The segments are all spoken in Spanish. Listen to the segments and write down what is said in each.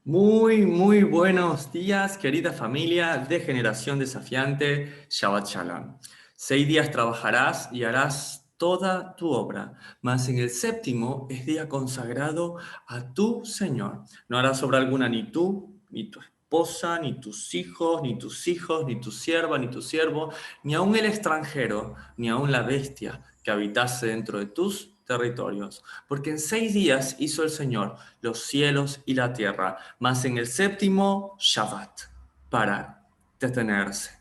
Muy buenos días, querida familia de Generación Desafiante, Shabbat Shalom. 6 días trabajarás y harás toda tu obra, mas en el séptimo es día consagrado a tu Señor. No harás obra alguna ni tú, ni tu esposa, ni tus hijos, ni tu sierva, ni tu siervo, ni aun el extranjero, ni aun la bestia que habitase dentro de tus territorios. Porque en 6 días hizo el Señor los cielos y la tierra, mas en el séptimo, Shabbat, parar, detenerse,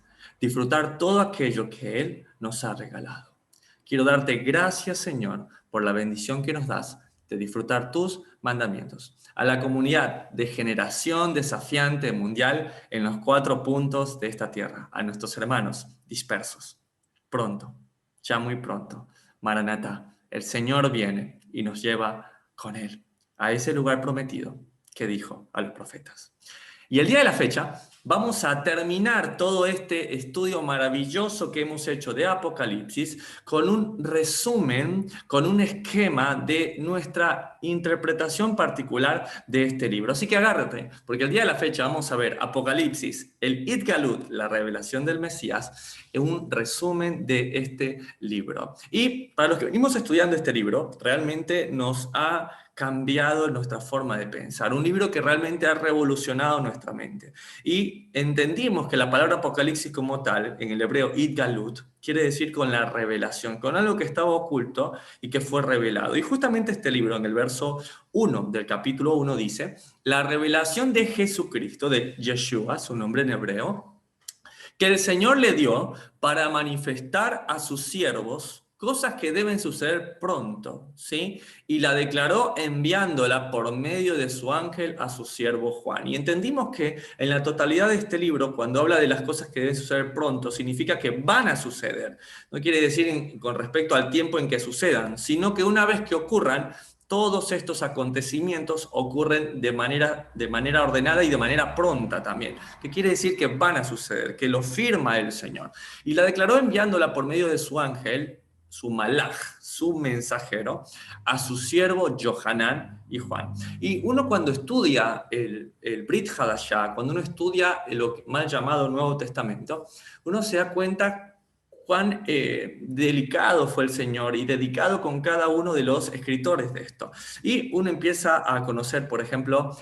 disfrutar todo aquello que Él nos ha regalado. Quiero darte gracias, Señor, por la bendición que nos das de disfrutar tus mandamientos. A la comunidad de Generación Desafiante Mundial en los 4 puntos de esta tierra, a nuestros hermanos dispersos. Pronto, ya muy pronto, Maranatá, el Señor viene y nos lleva con Él a ese lugar prometido que dijo a los profetas. Y el día de la fecha vamos a terminar todo este estudio maravilloso que hemos hecho de Apocalipsis con un resumen, con un esquema de nuestra interpretación particular de este libro. Así que agárrate, porque el día de la fecha vamos a ver Apocalipsis, el Itgalut, la revelación del Mesías, en un resumen de este libro. Y para los que venimos estudiando este libro, realmente nos ha cambiado nuestra forma de pensar, un libro que realmente ha revolucionado nuestra mente. Y entendimos que la palabra apocalipsis como tal, en el hebreo Itgalut, quiere decir con la revelación, con algo que estaba oculto y que fue revelado. Y justamente este libro, en el verso 1 del capítulo 1, dice, la revelación de Jesucristo, de Yeshua, su nombre en hebreo, que el Señor le dio para manifestar a sus siervos cosas que deben suceder pronto, ¿sí? Y la declaró enviándola por medio de su ángel a su siervo Juan. Y entendimos que en la totalidad de este libro, cuando habla de las cosas que deben suceder pronto, significa que van a suceder. No quiere decir con respecto al tiempo en que sucedan, sino que una vez que ocurran, todos estos acontecimientos ocurren de manera ordenada y de manera pronta también, que quiere decir que van a suceder, que lo firma el Señor. Y la declaró enviándola por medio de su ángel, su malaj, su mensajero, a su siervo Johanán y Juan. Y uno cuando estudia el Brit Hadashah, cuando uno estudia lo mal llamado Nuevo Testamento, uno se da cuenta cuán delicado fue el Señor y dedicado con cada uno de los escritores de esto. Y uno empieza a conocer, por ejemplo,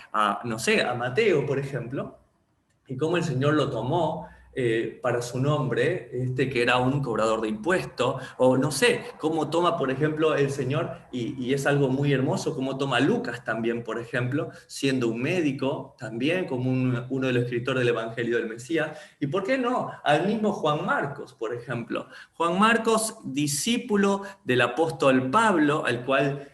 no sé, a Mateo, por ejemplo, y cómo el Señor lo tomó para su nombre, que era un cobrador de impuestos, o no sé, cómo toma, por ejemplo, el Señor, y es algo muy hermoso, cómo toma Lucas también, por ejemplo, siendo un médico, también como uno de los escritores del Evangelio del Mesías, y por qué no, al mismo Juan Marcos, por ejemplo. Juan Marcos, discípulo del apóstol Pablo, al cual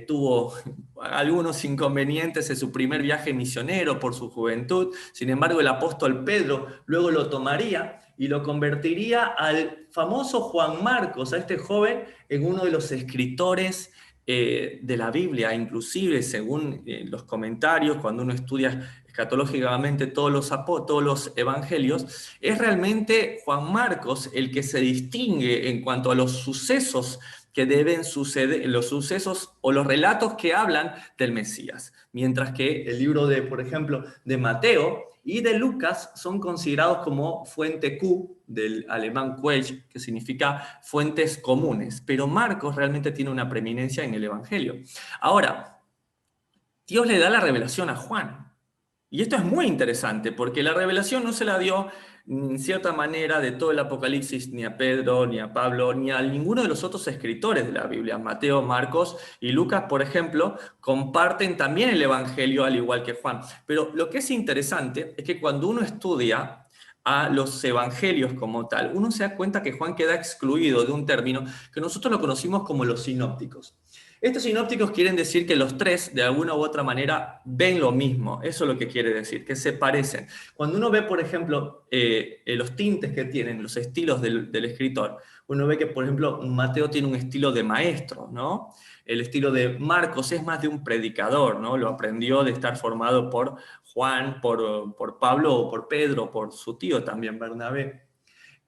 tuvo algunos inconvenientes en su primer viaje misionero por su juventud. Sin embargo, el apóstol Pedro luego lo tomaría y lo convertiría al famoso Juan Marcos, a este joven, en uno de los escritores de la Biblia. Inclusive, según los comentarios, cuando uno estudia escatológicamente todos los evangelios, es realmente Juan Marcos el que se distingue en cuanto a los sucesos que deben suceder, los sucesos o los relatos que hablan del Mesías. Mientras que el libro de, por ejemplo, de Mateo y de Lucas son considerados como fuente Q, del alemán Quelle, que significa fuentes comunes. Pero Marcos realmente tiene una preeminencia en el Evangelio. Ahora, Dios le da la revelación a Juan. Y esto es muy interesante, porque la revelación no se la dio en cierta manera de todo el Apocalipsis ni a Pedro, ni a Pablo, ni a ninguno de los otros escritores de la Biblia. Mateo, Marcos y Lucas, por ejemplo, comparten también el Evangelio al igual que Juan. Pero lo que es interesante es que cuando uno estudia a los evangelios como tal, uno se da cuenta que Juan queda excluido de un término que nosotros lo conocimos como los sinópticos. Estos sinópticos quieren decir que los tres, de alguna u otra manera, ven lo mismo. Eso es lo que quiere decir, que se parecen. Cuando uno ve, por ejemplo, los tintes que tienen, los estilos del escritor, uno ve que, por ejemplo, Mateo tiene un estilo de maestro, ¿no? El estilo de Marcos es más de un predicador, ¿no? Lo aprendió de estar formado por Juan, por Pablo o por Pedro, por su tío también, Bernabé.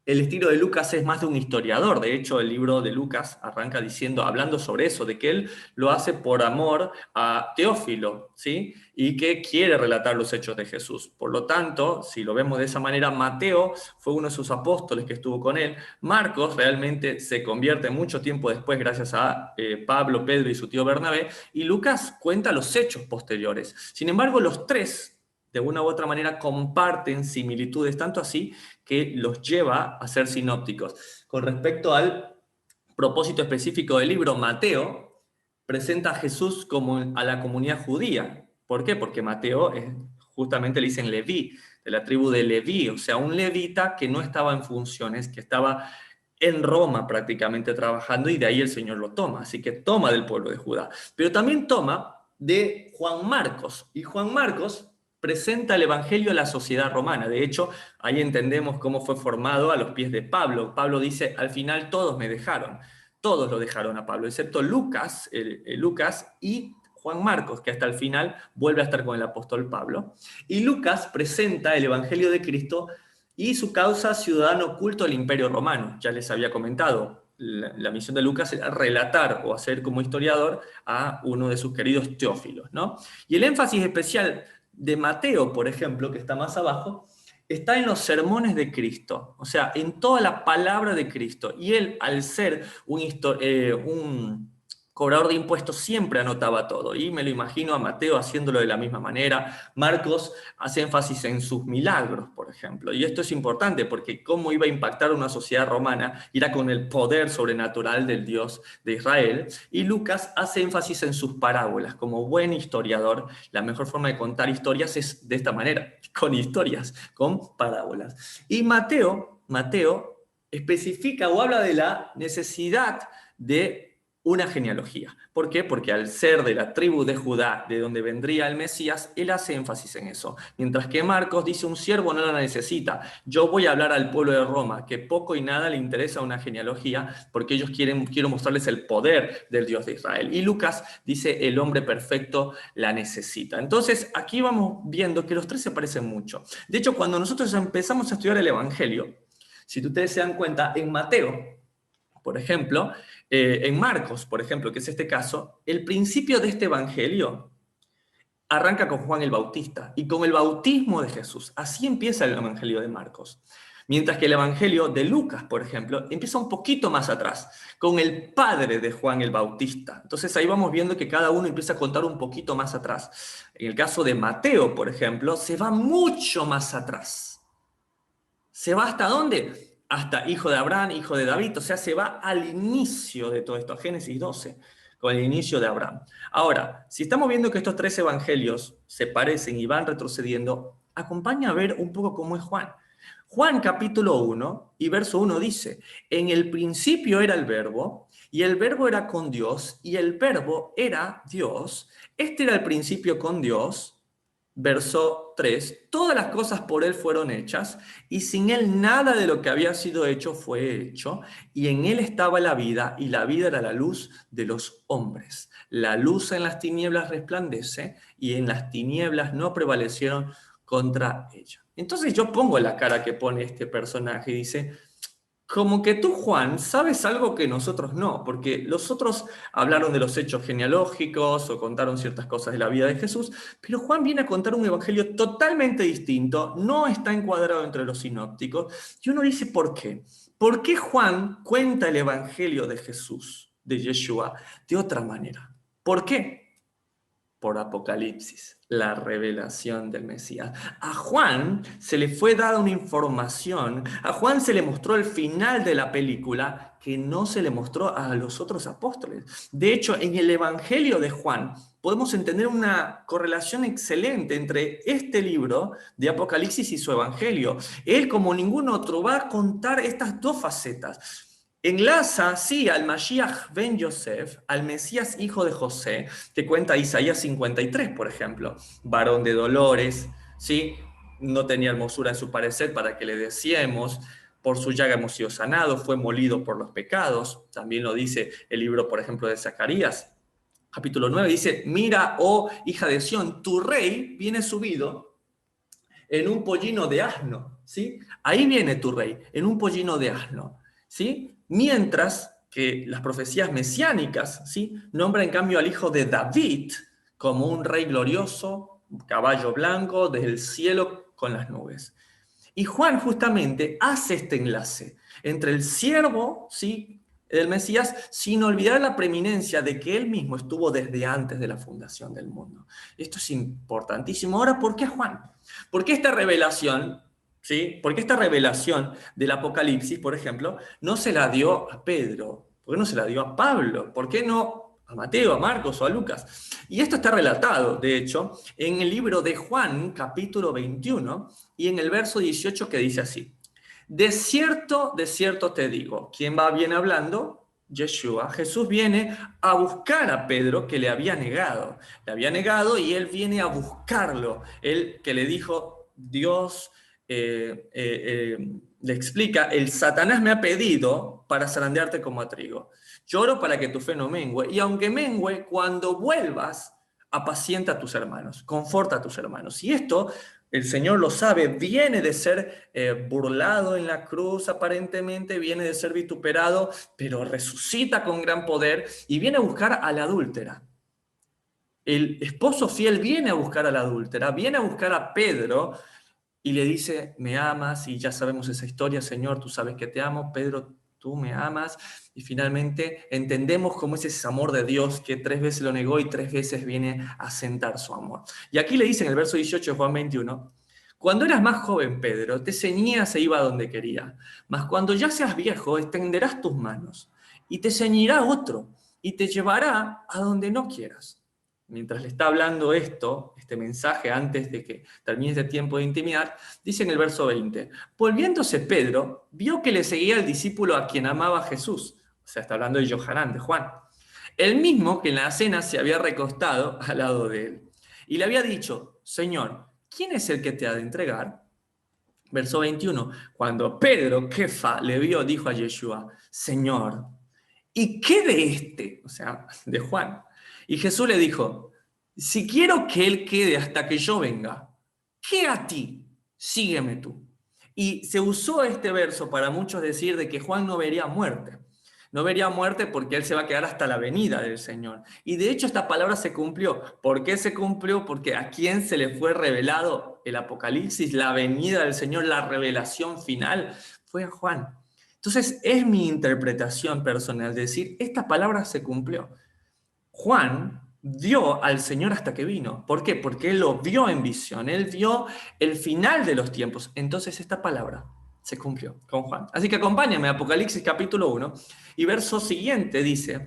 El estilo de Lucas es más de un historiador. De hecho, el libro de Lucas arranca diciendo, hablando sobre eso, de que él lo hace por amor a Teófilo, ¿sí? Y que quiere relatar los hechos de Jesús. Por lo tanto, si lo vemos de esa manera, Mateo fue uno de sus apóstoles que estuvo con él. Marcos realmente se convierte mucho tiempo después gracias a Pablo, Pedro y su tío Bernabé. Y Lucas cuenta los hechos posteriores. Sin embargo, los tres de una u otra manera comparten similitudes, tanto así que los lleva a ser sinópticos. Con respecto al propósito específico del libro, Mateo presenta a Jesús como a la comunidad judía. ¿Por qué? Porque Mateo justamente le dicen Leví, de la tribu de Leví, o sea, un levita que no estaba en funciones, que estaba en Roma prácticamente trabajando, y de ahí el Señor lo toma. Así que toma del pueblo de Judá. Pero también toma de Juan Marcos. Y Juan Marcos presenta el Evangelio a la sociedad romana. De hecho, ahí entendemos cómo fue formado a los pies de Pablo. Pablo dice, al final todos me dejaron. Todos lo dejaron a Pablo, excepto Lucas, Lucas y Juan Marcos, que hasta el final vuelve a estar con el apóstol Pablo. Y Lucas presenta el Evangelio de Cristo y su causa ciudadano oculto del Imperio Romano. Ya les había comentado, la misión de Lucas era relatar o hacer como historiador a uno de sus queridos Teófilos, ¿no? Y el énfasis especial de Mateo, por ejemplo, que está más abajo, está en los sermones de Cristo, o sea, en toda la palabra de Cristo. Y él, al ser un cobrador de impuestos, siempre anotaba todo. Y me lo imagino a Mateo haciéndolo de la misma manera. Marcos hace énfasis en sus milagros, por ejemplo. Y esto es importante porque cómo iba a impactar una sociedad romana era con el poder sobrenatural del Dios de Israel. Y Lucas hace énfasis en sus parábolas. Como buen historiador, la mejor forma de contar historias es de esta manera, con historias, con parábolas. Y Mateo especifica o habla de la necesidad de una genealogía. ¿Por qué? Porque al ser de la tribu de Judá, de donde vendría el Mesías, él hace énfasis en eso. Mientras que Marcos dice, un siervo no la necesita. Yo voy a hablar al pueblo de Roma, que poco y nada le interesa una genealogía, porque ellos quiero mostrarles el poder del Dios de Israel. Y Lucas dice, el hombre perfecto la necesita. Entonces, aquí vamos viendo que los tres se parecen mucho. De hecho, cuando nosotros empezamos a estudiar el Evangelio, si ustedes se dan cuenta, en Mateo, por ejemplo, en Marcos, por ejemplo, que es este caso, el principio de este evangelio arranca con Juan el Bautista y con el bautismo de Jesús. Así empieza el evangelio de Marcos. Mientras que el evangelio de Lucas, por ejemplo, empieza un poquito más atrás, con el padre de Juan el Bautista. Entonces ahí vamos viendo que cada uno empieza a contar un poquito más atrás. En el caso de Mateo, por ejemplo, se va mucho más atrás. ¿Se va hasta dónde? Hasta hijo de Abraham, hijo de David, o sea, se va al inicio de todo esto, a Génesis 12, con el inicio de Abraham. Ahora, si estamos viendo que estos tres evangelios se parecen y van retrocediendo, acompaña a ver un poco cómo es Juan. Juan capítulo 1 y verso 1 dice, en el principio era el verbo, y el verbo era con Dios, y el verbo era Dios. Este era el principio con Dios. Verso 3, todas las cosas por él fueron hechas, y sin él nada de lo que había sido hecho fue hecho, y en él estaba la vida, y la vida era la luz de los hombres. La luz en las tinieblas resplandece, y en las tinieblas no prevalecieron contra ella. Entonces yo pongo la cara que pone este personaje y dice, como que tú, Juan, sabes algo que nosotros no, porque los otros hablaron de los hechos genealógicos o contaron ciertas cosas de la vida de Jesús, pero Juan viene a contar un evangelio totalmente distinto, no está encuadrado entre los sinópticos, y uno dice, ¿por qué? ¿Por qué Juan cuenta el evangelio de Jesús, de Yeshua, de otra manera? ¿Por qué? Por Apocalipsis, la revelación del Mesías. A Juan se le fue dada una información, a Juan se le mostró el final de la película que no se le mostró a los otros apóstoles. De hecho, en el Evangelio de Juan podemos entender una correlación excelente entre este libro de Apocalipsis y su Evangelio. Él, como ningún otro, va a contar estas dos facetas. Enlaza, sí, al Mashiach ben Yosef, al Mesías hijo de José, que cuenta Isaías 53, por ejemplo. Varón de dolores, ¿sí? No tenía hermosura en su parecer para que le deseemos. Por su llaga hemos sido sanados, fue molido por los pecados. También lo dice el libro, por ejemplo, de Zacarías. Capítulo 9 dice, mira, oh hija de Sión, tu rey viene subido en un pollino de asno. ¿sí? Ahí viene tu rey, en un pollino de asno, ¿sí? Mientras que las profecías mesiánicas, ¿sí? Nombran en cambio al hijo de David como un rey glorioso, un caballo blanco, desde el cielo con las nubes. Y Juan justamente hace este enlace entre el siervo, ¿sí?, del Mesías, sin olvidar la preeminencia de que él mismo estuvo desde antes de la fundación del mundo. Esto es importantísimo. Ahora, ¿por qué Juan? ¿Por qué esta revelación, ¿sí? ¿Por qué esta revelación del Apocalipsis, por ejemplo, no se la dio a Pedro? ¿Por qué no se la dio a Pablo? ¿Por qué no a Mateo, a Marcos o a Lucas? Y esto está relatado, de hecho, en el libro de Juan, capítulo 21, y en el verso 18 que dice así: de cierto te digo. ¿Quién va bien hablando? Yeshua. Jesús viene a buscar a Pedro que le había negado. Le había negado y él viene a buscarlo. Él que le dijo, Dios le explica, el Satanás me ha pedido para zarandearte como a trigo. Lloro para que tu fe no mengüe. Y aunque mengüe, cuando vuelvas, apacienta a tus hermanos, conforta a tus hermanos. Y esto el Señor lo sabe, viene de ser burlado en la cruz aparentemente, viene de ser vituperado, pero resucita con gran poder y viene a buscar a la adúltera. El esposo fiel viene a buscar a la adúltera, viene a buscar a Pedro y le dice, me amas, y ya sabemos esa historia, Señor, tú sabes que te amo, Pedro, tú me amas, y finalmente entendemos cómo es ese amor de Dios que 3 veces lo negó y 3 veces viene a sentar su amor. Y aquí le dice en el verso 18 de Juan 21, cuando eras más joven, Pedro, te ceñías e iba a donde quería, mas cuando ya seas viejo, extenderás tus manos, y te ceñirá otro, y te llevará a donde no quieras. Mientras le está hablando este mensaje antes de que termine este tiempo de intimidad, dice en el verso 20, volviéndose Pedro, vio que le seguía el discípulo a quien amaba Jesús, o sea, está hablando de Johanán, de Juan, el mismo que en la cena se había recostado al lado de él, y le había dicho, Señor, ¿quién es el que te ha de entregar? Verso 21, cuando Pedro, Kefa, le vio, dijo a Yeshua, Señor, ¿y qué de este? O sea, de Juan. Y Jesús le dijo, si quiero que él quede hasta que yo venga, ¿qué a ti? Sígueme tú. Y se usó este verso para muchos decir de que Juan no vería muerte. No vería muerte porque él se va a quedar hasta la venida del Señor. Y de hecho esta palabra se cumplió. ¿Por qué se cumplió? Porque a quién se le fue revelado el Apocalipsis, la venida del Señor, la revelación final, fue a Juan. Entonces es mi interpretación personal decir, esta palabra se cumplió. Juan vio al Señor hasta que vino. ¿Por qué? Porque él lo vio en visión, él vio el final de los tiempos. Entonces esta palabra se cumplió con Juan. Así que acompáñame a Apocalipsis capítulo 1 y verso siguiente dice,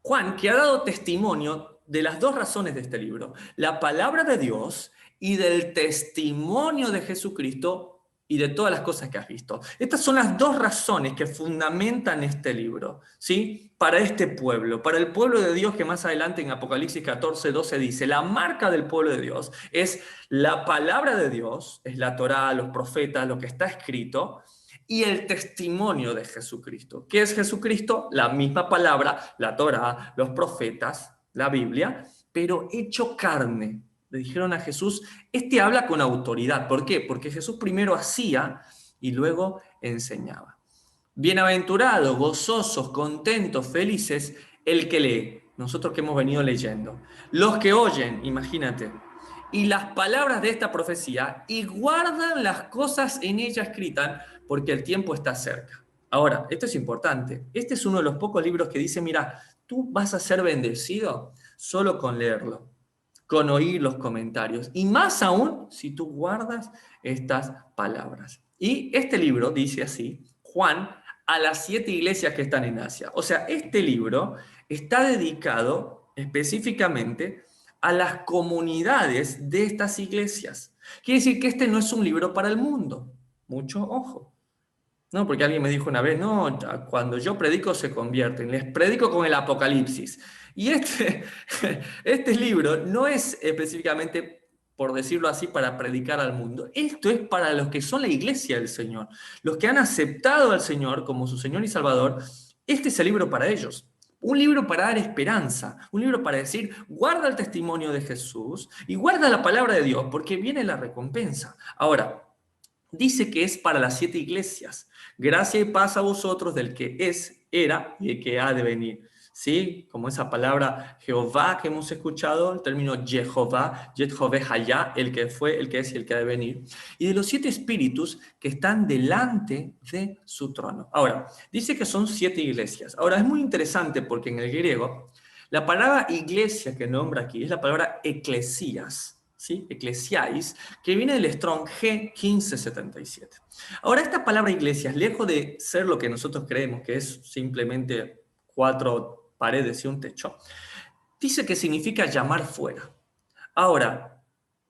Juan que ha dado testimonio de las dos razones de este libro, la palabra de Dios y del testimonio de Jesucristo y de todas las cosas que has visto. Estas son las dos razones que fundamentan este libro, ¿sí? Para este pueblo, para el pueblo de Dios que más adelante en Apocalipsis 14, 12 dice, la marca del pueblo de Dios es la palabra de Dios, es la Torá, los profetas, lo que está escrito, y el testimonio de Jesucristo. ¿Qué es Jesucristo? La misma palabra, la Torá, los profetas, la Biblia, pero hecho carne. Le dijeron a Jesús, este habla con autoridad. ¿Por qué? Porque Jesús primero hacía y luego enseñaba. Bienaventurados, gozosos, contentos, felices, el que lee. Nosotros que hemos venido leyendo. Los que oyen, imagínate, y las palabras de esta profecía y guardan las cosas en ella escritas porque el tiempo está cerca. Ahora, esto es importante. Este es uno de los pocos libros que dice, mira, tú vas a ser bendecido solo con leerlo, con oír los comentarios, y más aún si tú guardas estas palabras. Y este libro dice así, Juan, a las 7 iglesias que están en Asia. O sea, este libro está dedicado específicamente a las comunidades de estas iglesias. Quiere decir que este no es un libro para el mundo. Mucho ojo. No, porque alguien me dijo una vez, no, cuando yo predico se convierten, les predico con el Apocalipsis. Y este libro no es específicamente, por decirlo así, para predicar al mundo. Esto es para los que son la iglesia del Señor, los que han aceptado al Señor como su Señor y Salvador. Este es el libro para ellos. Un libro para dar esperanza, un libro para decir, guarda el testimonio de Jesús y guarda la palabra de Dios, porque viene la recompensa. Ahora, dice que es para las 7 iglesias. Gracia y paz a vosotros del que es, era y el que ha de venir. ¿Sí? Como esa palabra Jehová que hemos escuchado, el término Jehová, Hayá, el que fue, el que es y el que ha de venir. Y de los 7 espíritus que están delante de su trono. Ahora, dice que son 7 iglesias. Ahora, es muy interesante porque en el griego, la palabra iglesia que nombra aquí es la palabra eclesías, ¿sí? Eclesiais, que viene del Strong G1577. Ahora, esta palabra iglesias, lejos de ser lo que nosotros creemos, que es simplemente 4 paredes y un techo, dice que significa llamar fuera. Ahora,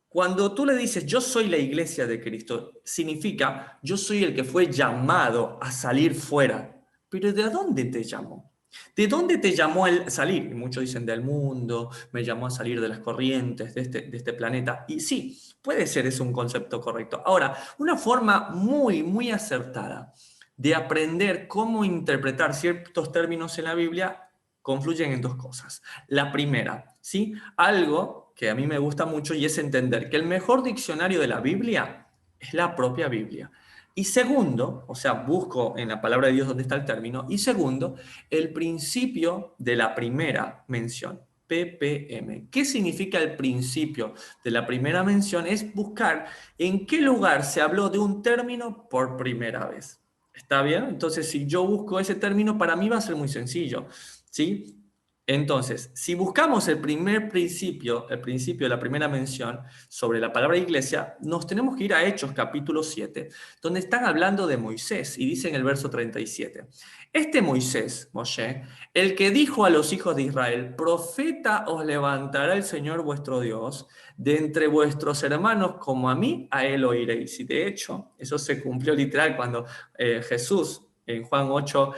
cuando tú le dices yo soy la iglesia de Cristo, significa yo soy el que fue llamado a salir fuera. Pero ¿de dónde te llamó? ¿De dónde te llamó a salir? Y muchos dicen del mundo, me llamó a salir de las corrientes de este planeta. Y sí, puede ser eso un concepto correcto. Ahora, una forma muy, muy acertada de aprender cómo interpretar ciertos términos en la Biblia confluyen en 2 cosas. La primera, ¿sí? Algo que a mí me gusta mucho y es entender que el mejor diccionario de la Biblia es la propia Biblia. Y segundo, o sea, busco en la palabra de Dios dónde está el término. Y segundo, el principio de la primera mención, PPM. ¿Qué significa el principio de la primera mención? Es buscar en qué lugar se habló de un término por primera vez. ¿Está bien? Entonces, si yo busco ese término, para mí va a ser muy sencillo, ¿sí? Entonces, si buscamos el principio de la primera mención sobre la palabra iglesia, nos tenemos que ir a Hechos capítulo 7, donde están hablando de Moisés, y dice en el verso 37, este Moisés, Moshe, el que dijo a los hijos de Israel, profeta os levantará el Señor vuestro Dios, de entre vuestros hermanos como a mí, a él oiréis. Y de hecho, eso se cumplió literal cuando Jesús, en Juan 8,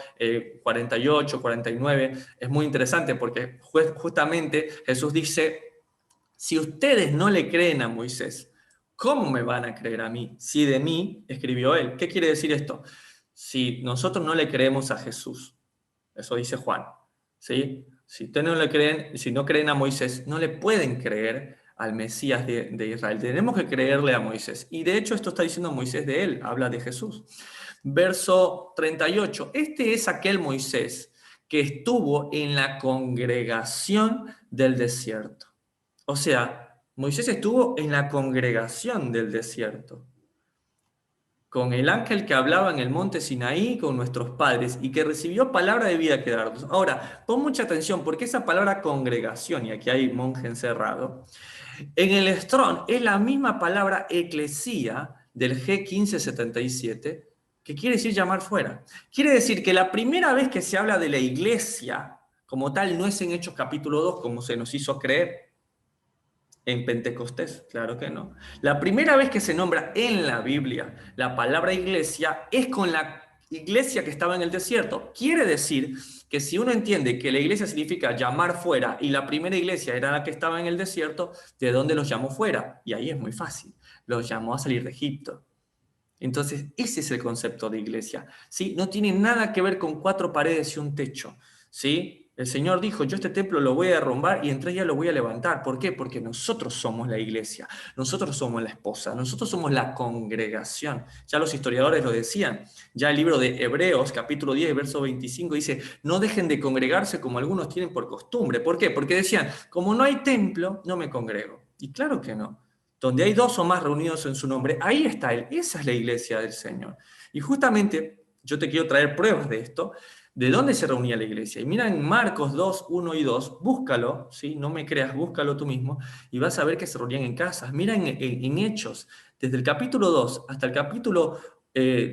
48, 49, es muy interesante porque justamente Jesús dice, si ustedes no le creen a Moisés, ¿cómo me van a creer a mí? Si de mí escribió él. ¿Qué quiere decir esto? Si nosotros no le creemos a Jesús, eso dice Juan, ¿sí? Si ustedes no le creen, si no creen a Moisés, no le pueden creer al Mesías de Israel. Tenemos que creerle a Moisés. Y de hecho esto está diciendo Moisés de él, habla de Jesús. Verso 38. Este es aquel Moisés que estuvo en la congregación del desierto. O sea, Moisés estuvo en la congregación del desierto, con el ángel que hablaba en el monte Sinaí con nuestros padres y que recibió palabra de vida que darnos. Ahora, pon mucha atención porque esa palabra congregación, y aquí hay monje encerrado, en el Strong es la misma palabra eclesía del G1577 que quiere decir llamar fuera. Quiere decir que la primera vez que se habla de la iglesia como tal no es en Hechos capítulo 2 como se nos hizo creer en Pentecostés, claro que no. La primera vez que se nombra en la Biblia la palabra iglesia es con la iglesia que estaba en el desierto. Quiere decir que si uno entiende que la iglesia significa llamar fuera y la primera iglesia era la que estaba en el desierto, ¿de dónde los llamó fuera? Y ahí es muy fácil. Los llamó a salir de Egipto. Entonces, ese es el concepto de iglesia, ¿sí? No tiene nada que ver con 4 paredes y un techo, ¿sí? El Señor dijo, yo este templo lo voy a derrumbar y en 3 días lo voy a levantar. ¿Por qué? Porque nosotros somos la iglesia, nosotros somos la esposa, nosotros somos la congregación. Ya los historiadores lo decían. Ya el libro de Hebreos, capítulo 10, verso 25, dice, no dejen de congregarse como algunos tienen por costumbre. ¿Por qué? Porque decían, como no hay templo, no me congrego. Y claro que no. Donde hay 2 o más reunidos en su nombre, ahí está Él. Esa es la iglesia del Señor. Y justamente yo te quiero traer pruebas de esto. ¿De dónde se reunía la iglesia? Y mira en Marcos 2, 1 y 2, búscalo, ¿sí? No me creas, búscalo tú mismo, y vas a ver que se reunían en casas. Mira en Hechos, desde el capítulo 2 hasta el capítulo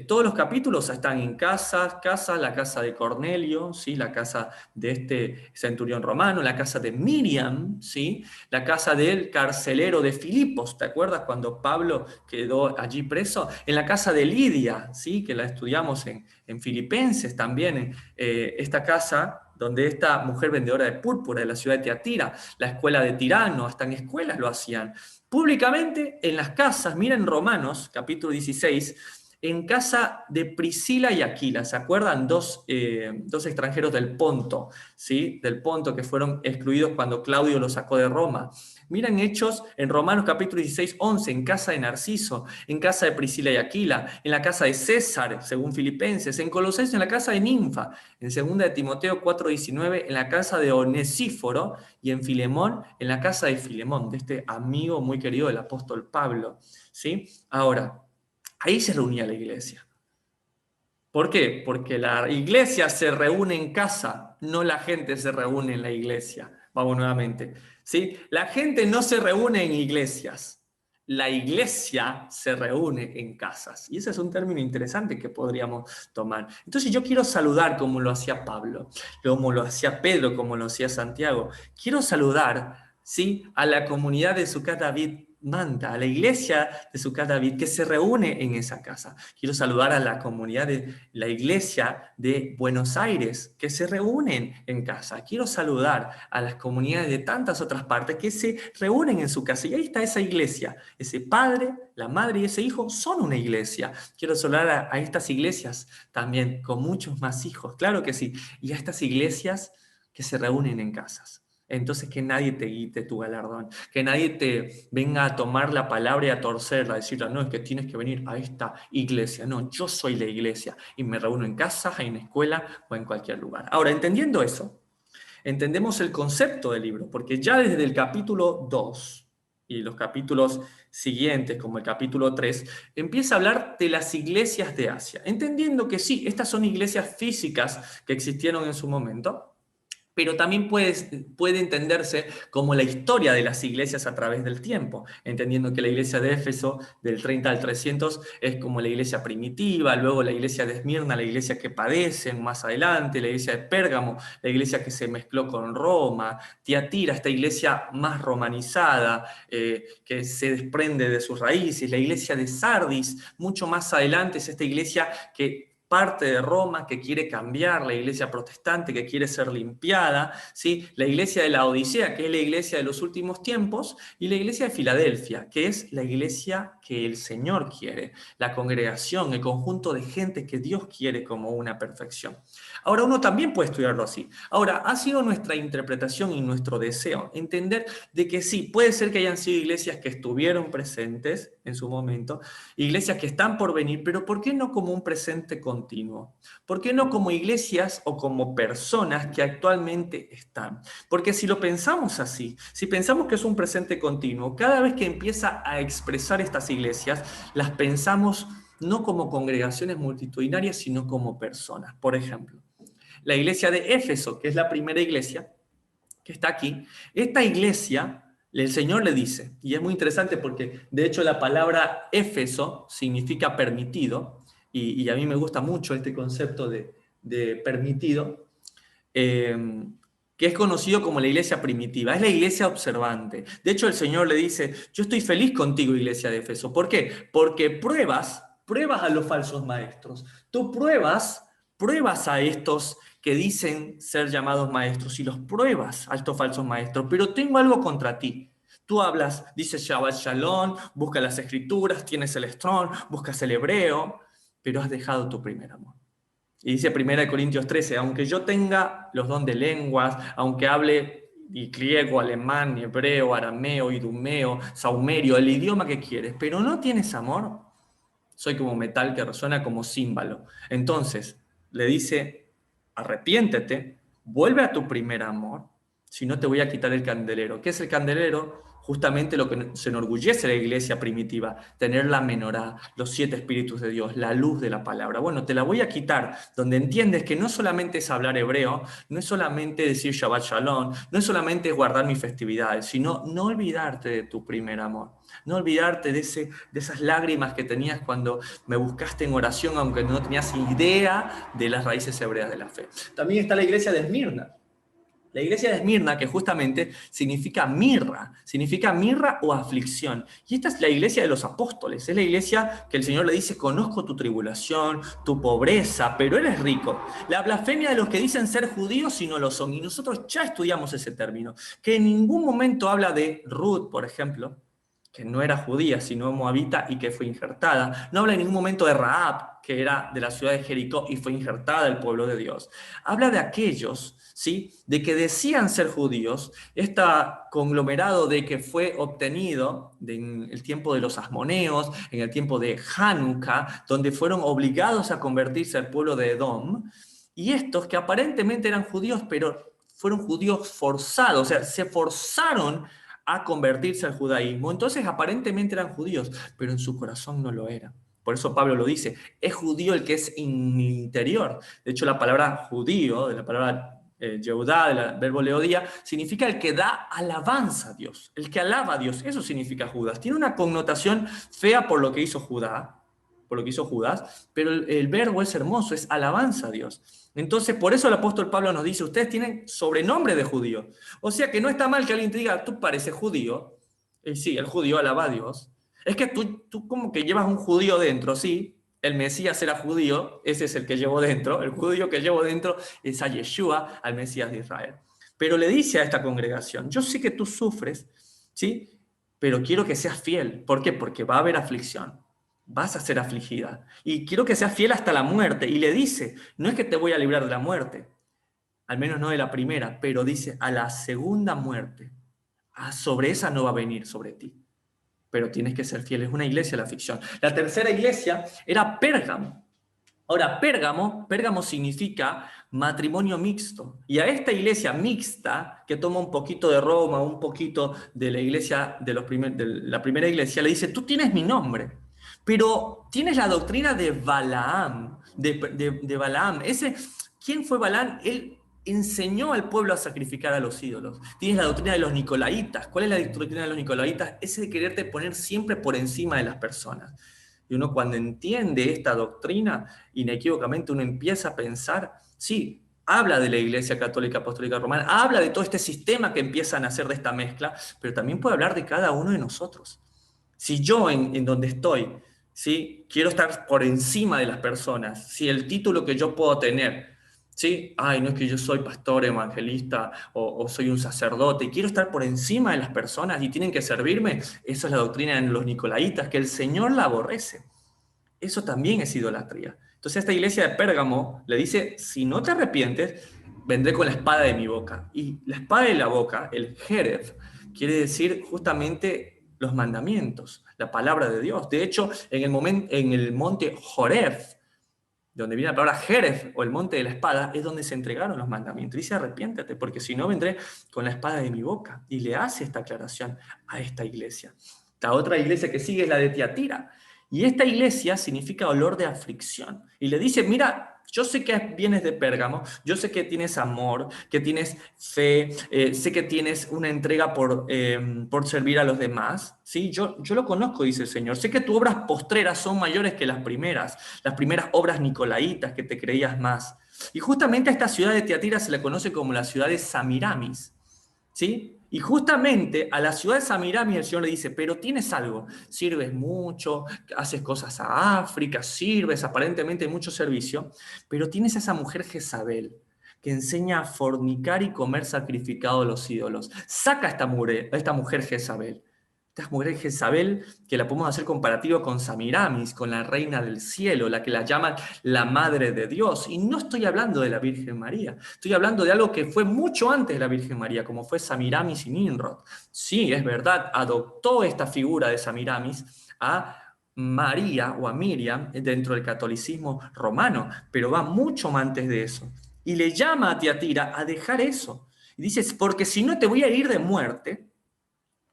todos los capítulos están en casas, la casa de Cornelio, ¿sí? La casa de este centurión romano, la casa de Miriam, ¿sí? La casa del carcelero de Filipos, ¿te acuerdas cuando Pablo quedó allí preso? En la casa de Lidia, ¿sí? Que la estudiamos en Filipenses también, esta casa donde esta mujer vendedora de púrpura de la ciudad de Teatira, la escuela de Tirano, hasta en escuelas lo hacían. Públicamente, en las casas, miren Romanos, capítulo 16, en casa de Priscila y Aquila. ¿Se acuerdan? Dos extranjeros del Ponto, ¿sí? Del Ponto que fueron excluidos cuando Claudio los sacó de Roma. Miren Hechos en Romanos capítulo 16, 11, en casa de Narciso, en casa de Priscila y Aquila, en la casa de César, según Filipenses, en Colosenses, en la casa de Ninfa, en 2 de Timoteo 4, 19, en la casa de Onesíforo, y en Filemón, en la casa de Filemón, de este amigo muy querido del apóstol Pablo, ¿sí? Ahora, ahí se reunía la iglesia. ¿Por qué? Porque la iglesia se reúne en casa, no la gente se reúne en la iglesia. Vamos nuevamente. ¿Sí? La gente no se reúne en iglesias, la iglesia se reúne en casas. Y ese es un término interesante que podríamos tomar. Entonces yo quiero saludar como lo hacía Pablo, como lo hacía Pedro, como lo hacía Santiago. Quiero saludar, ¿sí?, a la comunidad de Sucat David Manta, a la iglesia de Sucat David que se reúne en esa casa. Quiero saludar a la comunidad de la iglesia de Buenos Aires que se reúnen en casa. Quiero saludar a las comunidades de tantas otras partes que se reúnen en su casa. Y ahí está esa iglesia. Ese padre, la madre y ese hijo son una iglesia. Quiero saludar a estas iglesias también con muchos más hijos. Claro que sí. Y a estas iglesias que se reúnen en casas. Entonces que nadie te quite tu galardón, que nadie te venga a tomar la palabra y a torcerla, a decirle, no, es que tienes que venir a esta iglesia. No, yo soy la iglesia y me reúno en casa, en escuela o en cualquier lugar. Ahora, entendiendo eso, entendemos el concepto del libro, porque ya desde el capítulo 2 y los capítulos siguientes, como el capítulo 3, empieza a hablar de las iglesias de Asia, entendiendo que sí, estas son iglesias físicas que existieron en su momento, pero también puede entenderse como la historia de las iglesias a través del tiempo, entendiendo que la iglesia de Éfeso del 30 al 300 es como la iglesia primitiva, luego la iglesia de Esmirna, la iglesia que padecen más adelante, la iglesia de Pérgamo, la iglesia que se mezcló con Roma, Tiatira, esta iglesia más romanizada, que se desprende de sus raíces, la iglesia de Sardis, mucho más adelante es esta iglesia que parte de Roma que quiere cambiar, la iglesia protestante que quiere ser limpiada, ¿sí? La iglesia de la Odisea, que es la iglesia de los últimos tiempos, y la iglesia de Filadelfia, que es la iglesia que el Señor quiere, la congregación, el conjunto de gente que Dios quiere como una perfección. Ahora, uno también puede estudiarlo así. Ahora, ha sido nuestra interpretación y nuestro deseo entender de que sí, puede ser que hayan sido iglesias que estuvieron presentes en su momento, iglesias que están por venir, pero ¿por qué no como un presente continuo? ¿Por qué no como iglesias o como personas que actualmente están? Porque si lo pensamos así, si pensamos que es un presente continuo, cada vez que empieza a expresar estas iglesias, las pensamos no como congregaciones multitudinarias, sino como personas. Por ejemplo, la iglesia de Éfeso, que es la primera iglesia que está aquí, esta iglesia, el Señor le dice, y es muy interesante porque de hecho la palabra Éfeso significa permitido, y a mí me gusta mucho este concepto de permitido, que es conocido como la iglesia primitiva, es la iglesia observante. De hecho el Señor le dice, yo estoy feliz contigo, iglesia de Éfeso. ¿Por qué? Porque pruebas a los falsos maestros. Tú pruebas a estos que dicen ser llamados maestros y los pruebas a estos falsos maestros, pero tengo algo contra ti. Tú hablas, dices Shabbat Shalom, buscas las escrituras, tienes el Strong, buscas el hebreo, pero has dejado tu primer amor. Y dice 1 Corintios 13, aunque yo tenga los dones de lenguas, aunque hable griego, alemán, hebreo, arameo, idumeo, saumerio, el idioma que quieres, pero no tienes amor, soy como metal que resuena como címbalo. Entonces, le dice, arrepiéntete, vuelve a tu primer amor, si no te voy a quitar el candelero. ¿Qué es el candelero? Justamente lo que se enorgullece la iglesia primitiva, tener la menorá, los 7 espíritus de Dios, la luz de la palabra. Bueno, te la voy a quitar, donde entiendes que no solamente es hablar hebreo, no es solamente decir Shabbat Shalom, no es solamente guardar mis festividades, sino no olvidarte de tu primer amor. No olvidarte de esas lágrimas que tenías cuando me buscaste en oración, aunque no tenías idea de las raíces hebreas de la fe. También está la iglesia de Esmirna. La iglesia de Esmirna, que justamente significa mirra o aflicción. Y esta es la iglesia de los apóstoles, es la iglesia que el Señor le dice, conozco tu tribulación, tu pobreza, pero eres rico. La blasfemia de los que dicen ser judíos y no lo son. Y nosotros ya estudiamos ese término, que en ningún momento habla de Ruth, por ejemplo, que no era judía, sino moabita y que fue injertada. No habla en ningún momento de Rahab, que era de la ciudad de Jericó y fue injertada al pueblo de Dios. Habla de aquellos, ¿sí?, de que decían ser judíos, este conglomerado de que fue obtenido en el tiempo de los asmoneos, en el tiempo de Hanukkah, donde fueron obligados a convertirse al pueblo de Edom, y estos que aparentemente eran judíos, pero fueron judíos forzados, o sea, se forzaron a convertirse al judaísmo. Entonces aparentemente eran judíos, pero en su corazón no lo eran. Por eso Pablo lo dice, es judío el que es en el interior. De hecho, la palabra judío, de la palabra Yehudá, del verbo leodía, significa el que da alabanza a Dios, el que alaba a Dios. Eso significa Judas. Tiene una connotación fea por lo que hizo Judá, por lo que hizo Judas, pero el verbo es hermoso, es alabanza a Dios. Entonces, por eso el apóstol Pablo nos dice, ustedes tienen sobrenombre de judío. O sea que no está mal que alguien te diga, tú pareces judío. Y sí, el judío alaba a Dios. Es que tú como que llevas un judío dentro, sí. El Mesías era judío, ese es el que llevo dentro. El judío que llevo dentro es a Yeshua, al Mesías de Israel. Pero le dice a esta congregación, yo sé que tú sufres, ¿sí? Pero quiero que seas fiel. ¿Por qué? Porque va a haber aflicción. Vas a ser afligida. Y quiero que seas fiel hasta la muerte. Y le dice, no es que te voy a librar de la muerte, al menos no de la primera, pero dice, a la segunda muerte, sobre esa no va a venir sobre ti. Pero tienes que ser fiel. Es una iglesia la ficción. La tercera iglesia era Pérgamo. Ahora, Pérgamo significa matrimonio mixto. Y a esta iglesia mixta, que toma un poquito de Roma, un poquito de la iglesia de la primera iglesia, le dice, tú tienes mi nombre, pero tienes la doctrina de Balaam, de Balaam. ¿Quién fue Balaam? Él enseñó al pueblo a sacrificar a los ídolos. Tienes la doctrina de los nicolaitas. ¿Cuál es la doctrina de los nicolaitas? Ese de quererte poner siempre por encima de las personas. Y uno cuando entiende esta doctrina, inequívocamente uno empieza a pensar, sí, habla de la Iglesia Católica Apostólica Romana, habla de todo este sistema que empiezan a hacer de esta mezcla, pero también puede hablar de cada uno de nosotros. Si yo en donde estoy, ¿sí?, quiero estar por encima de las personas, si el título que yo puedo tener, ¿sí?, ay, no es que yo soy pastor, evangelista o soy un sacerdote, y quiero estar por encima de las personas y tienen que servirme, esa es la doctrina de los nicolaitas, que el Señor la aborrece. Eso también es idolatría. Entonces esta iglesia de Pérgamo le dice, si no te arrepientes, vendré con la espada de mi boca. Y la espada de la boca, el Jerez, quiere decir justamente los mandamientos, la palabra de Dios. De hecho, en el monte Joreb, donde viene la palabra Jerez, o el monte de la espada, es donde se entregaron los mandamientos. Dice, arrepiéntate, porque si no vendré con la espada de mi boca. Y le hace esta aclaración a esta iglesia. La otra iglesia que sigue es la de Tiatira. Y esta iglesia significa olor de aflicción. Y le dice, mira, yo sé que vienes de Pérgamo, yo sé que tienes amor, que tienes fe, sé que tienes una entrega por servir a los demás. ¿Sí? Yo lo conozco, dice el Señor. Sé que tus obras postreras son mayores que las primeras obras nicolaitas que te creías más. Y justamente a esta ciudad de Tiatira se le conoce como la ciudad de Samiramis. ¿Sí? Y justamente a la ciudad de Samiramis el Señor le dice, pero tienes algo, sirves mucho, haces cosas a África, sirves, aparentemente mucho servicio, pero tienes a esa mujer Jezabel que enseña a fornicar y comer sacrificado a los ídolos. Saca a esta mujer Jezabel. Esta mujer Jezabel, que la podemos hacer comparativo con Samiramis, con la reina del cielo, la que la llaman la madre de Dios. Y no estoy hablando de la Virgen María, estoy hablando de algo que fue mucho antes de la Virgen María, como fue Samiramis y Nimrod. Sí, es verdad, adoptó esta figura de Samiramis a María o a Miriam dentro del catolicismo romano, pero va mucho más antes de eso. Y le llama a Tiatira a dejar eso. Y dice, porque si no te voy a herir de muerte,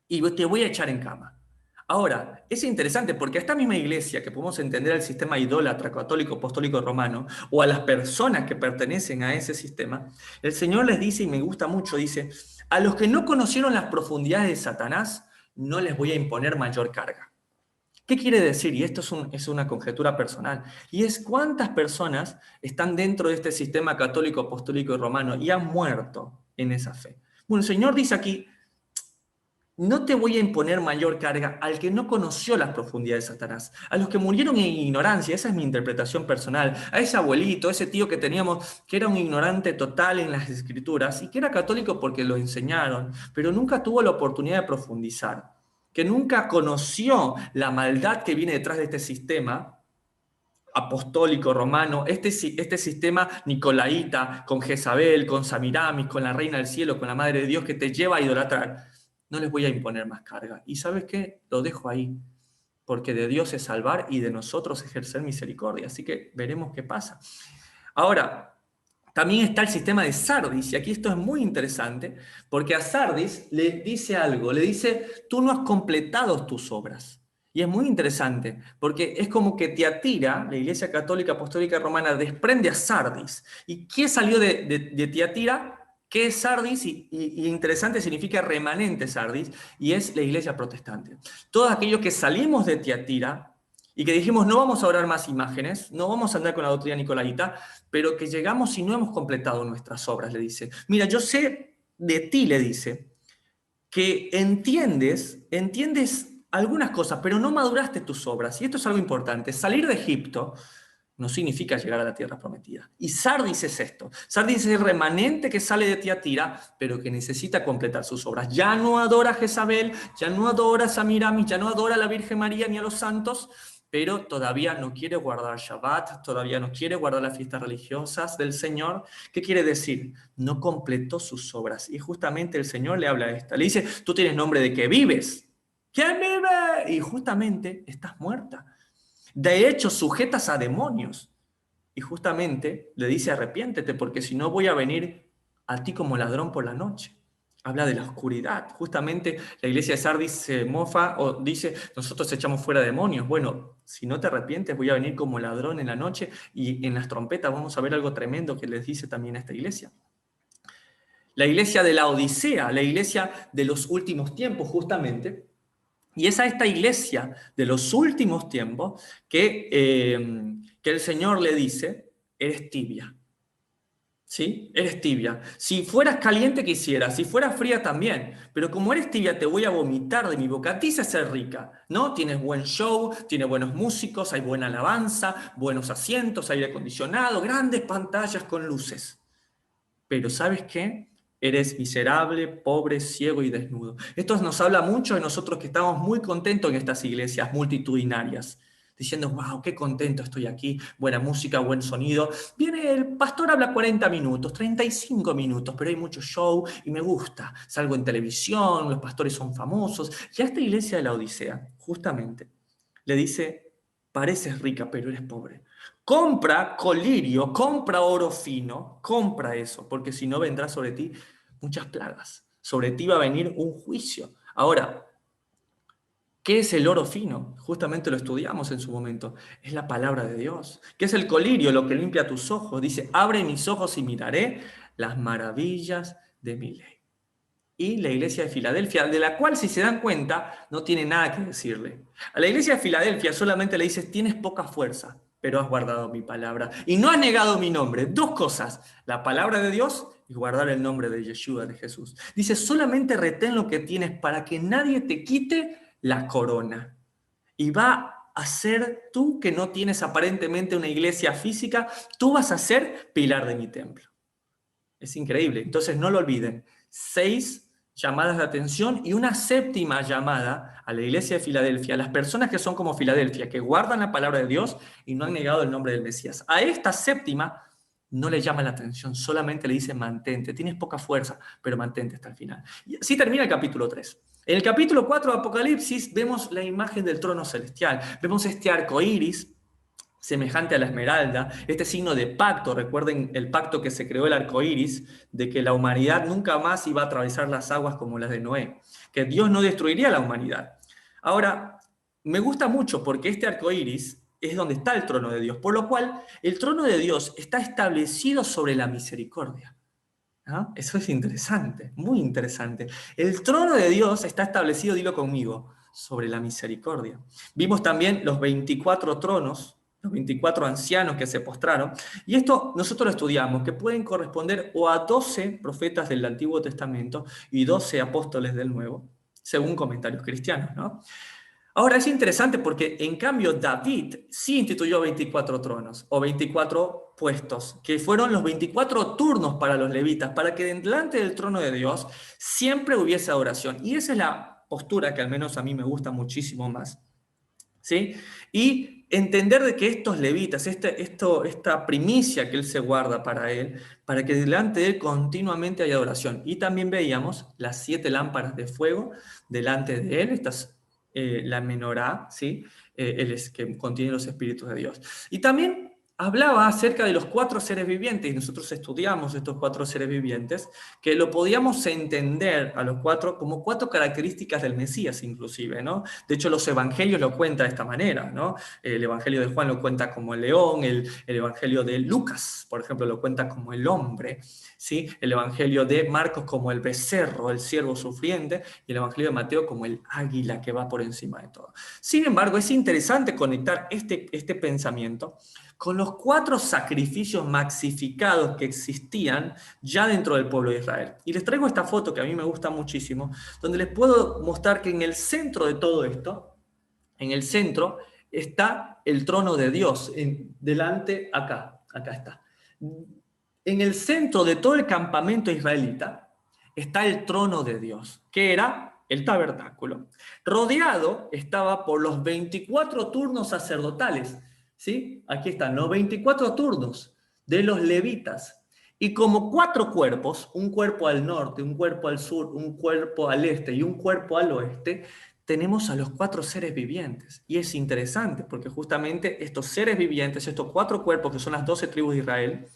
y te voy a echar en cama. Ahora, es interesante porque a esta misma iglesia que podemos entender al sistema idólatra, católico, apostólico, romano, o a las personas que pertenecen a ese sistema, el Señor les dice, y me gusta mucho, dice, a los que no conocieron las profundidades de Satanás, no les voy a imponer mayor carga. ¿Qué quiere decir? Y esto es una conjetura personal. Y es cuántas personas están dentro de este sistema católico, apostólico y romano y han muerto en esa fe. Bueno, el Señor dice aquí, no te voy a imponer mayor carga al que no conoció las profundidades de Satanás, a los que murieron en ignorancia, esa es mi interpretación personal, a ese abuelito, ese tío que teníamos, que era un ignorante total en las escrituras y que era católico porque lo enseñaron, pero nunca tuvo la oportunidad de profundizar. que nunca conoció la maldad que viene detrás de este sistema apostólico romano, este sistema nicolaíta, con Jezabel, con Samiramis, con la Reina del Cielo, con la Madre de Dios, que te lleva a idolatrar, no les voy a imponer más carga. ¿Y sabes qué? Lo dejo ahí, porque de Dios es salvar y de nosotros ejercer misericordia. Así que veremos qué pasa. Ahora, también está el sistema de Sardis, y aquí esto es muy interesante, porque a Sardis le dice algo, le dice, tú no has completado tus obras. Y es muy interesante, porque es como que Tiatira, la Iglesia Católica Apostólica Romana, desprende a Sardis. ¿Y qué salió de Tiatira? ¿Qué es Sardis? Y interesante significa remanente Sardis, y es la Iglesia Protestante. Todos aquellos que salimos de Tiatira, y que dijimos, no vamos a orar más imágenes, no vamos a andar con la doctrina nicolaíta, pero que llegamos y no hemos completado nuestras obras, le dice. Mira, yo sé de ti, le dice, que entiendes algunas cosas, pero no maduraste tus obras. Y esto es algo importante. Salir de Egipto no significa llegar a la tierra prometida. Y Sardis es esto. Sardis es el remanente que sale de Tiatira, pero que necesita completar sus obras. Ya no adora a Jezabel, ya no adora a Samiramis, ya no adora a la Virgen María ni a los santos, pero todavía no quiere guardar Shabbat, todavía no quiere guardar las fiestas religiosas del Señor. ¿Qué quiere decir? No completó sus obras. Y justamente el Señor le habla a esta. Le dice, tú tienes nombre de que vives. ¿Quién vive? Y justamente estás muerta. De hecho, sujetas a demonios. Y justamente le dice, arrepiéntete, porque si no voy a venir a ti como ladrón por la noche. Habla de la oscuridad. Justamente la iglesia de Sardis se mofa o dice, nosotros echamos fuera demonios. Bueno, si no te arrepientes, voy a venir como ladrón en la noche. Y en las trompetas vamos a ver algo tremendo que les dice también a esta iglesia. La iglesia de la Odisea, la iglesia de los últimos tiempos, justamente. Y es a esta iglesia de los últimos tiempos que el Señor le dice, eres tibia. ¿Sí? Eres tibia. Si fueras caliente quisieras, si fueras fría también. Pero como eres tibia te voy a vomitar de mi boca. A ti se hace rica, ¿no? Tienes buen show, tienes buenos músicos, hay buena alabanza, buenos asientos, aire acondicionado, grandes pantallas con luces. Pero ¿sabes qué? Eres miserable, pobre, ciego y desnudo. Esto nos habla mucho de nosotros que estamos muy contentos en estas iglesias multitudinarias, diciendo, wow, qué contento estoy aquí, buena música, buen sonido. Viene el pastor, habla 40 minutos, 35 minutos, pero hay mucho show y me gusta. Salgo en televisión, los pastores son famosos. Y a esta iglesia de la Odisea, justamente, le dice, pareces rica, pero eres pobre. Compra colirio, compra oro fino, compra eso, porque si no vendrá sobre ti muchas plagas. Sobre ti va a venir un juicio. Ahora, ¿qué es el oro fino? Justamente lo estudiamos en su momento. Es la palabra de Dios. ¿Qué es el colirio? Lo que limpia tus ojos. Dice, abre mis ojos y miraré las maravillas de mi ley. Y la iglesia de Filadelfia, de la cual, si se dan cuenta, no tiene nada que decirle. A la iglesia de Filadelfia solamente le dices, tienes poca fuerza, pero has guardado mi palabra. Y no has negado mi nombre. Dos cosas, la palabra de Dios y guardar el nombre de Yeshua, de Jesús. Dice, solamente retén lo que tienes para que nadie te quite la corona. Y va a ser tú, que no tienes aparentemente una iglesia física, tú vas a ser pilar de mi templo. Es increíble. Entonces no lo olviden. 6 llamadas de atención y una séptima llamada a la iglesia de Filadelfia, a las personas que son como Filadelfia, que guardan la palabra de Dios y no han negado el nombre del Mesías. A esta séptima no le llama la atención, solamente le dice mantente. Tienes poca fuerza, pero mantente hasta el final. Y así termina el capítulo 3. En el capítulo 4 de Apocalipsis vemos la imagen del trono celestial. Vemos este arco iris semejante a la esmeralda, este signo de pacto. Recuerden el pacto que se creó el arco iris, de que la humanidad nunca más iba a atravesar las aguas como las de Noé, que Dios no destruiría la humanidad. Ahora, me gusta mucho porque este arco iris es donde está el trono de Dios, por lo cual el trono de Dios está establecido sobre la misericordia. ¿Ah? Eso es interesante, muy interesante. El trono de Dios está establecido, dilo conmigo, sobre la misericordia. Vimos también los 24 tronos, los 24 ancianos que se postraron, y esto nosotros lo estudiamos, que pueden corresponder o a 12 profetas del Antiguo Testamento y 12 apóstoles del Nuevo, según comentarios cristianos, ¿no? Ahora es interesante porque en cambio David sí instituyó 24 tronos o 24 puestos, que fueron los 24 turnos para los levitas, para que delante del trono de Dios siempre hubiese adoración. Y esa es la postura que al menos a mí me gusta muchísimo más, ¿sí? Y entender de que estos levitas, esta primicia que él se guarda para él, para que delante de él continuamente haya adoración. Y también veíamos las 7 lámparas de fuego delante de él, la menorá, ¿sí? Que contiene los espíritus de Dios. Y también hablaba acerca de los 4 seres vivientes, y nosotros estudiamos estos 4 seres vivientes, que lo podíamos entender a los 4 como 4 características del Mesías inclusive, ¿no? De hecho, los evangelios lo cuentan de esta manera, ¿no? El evangelio de Juan lo cuenta como el león, el evangelio de Lucas, por ejemplo, lo cuenta como el hombre, ¿sí? El evangelio de Marcos como el becerro, el siervo sufriente, y el evangelio de Mateo como el águila que va por encima de todo. Sin embargo, es interesante conectar este pensamiento con los 4 sacrificios maxificados que existían ya dentro del pueblo de Israel. Y les traigo esta foto que a mí me gusta muchísimo, donde les puedo mostrar que en el centro de todo esto, en el centro, está el trono de Dios, delante, acá está. En el centro de todo el campamento israelita está el trono de Dios, que era el tabernáculo. Rodeado estaba por los 24 turnos sacerdotales, ¿sí? Aquí están los 24 turnos de los levitas. Y como 4 cuerpos, un cuerpo al norte, un cuerpo al sur, un cuerpo al este y un cuerpo al oeste, tenemos a los 4 seres vivientes. Y es interesante porque justamente estos seres vivientes, estos 4 cuerpos que son las 12 tribus de Israel,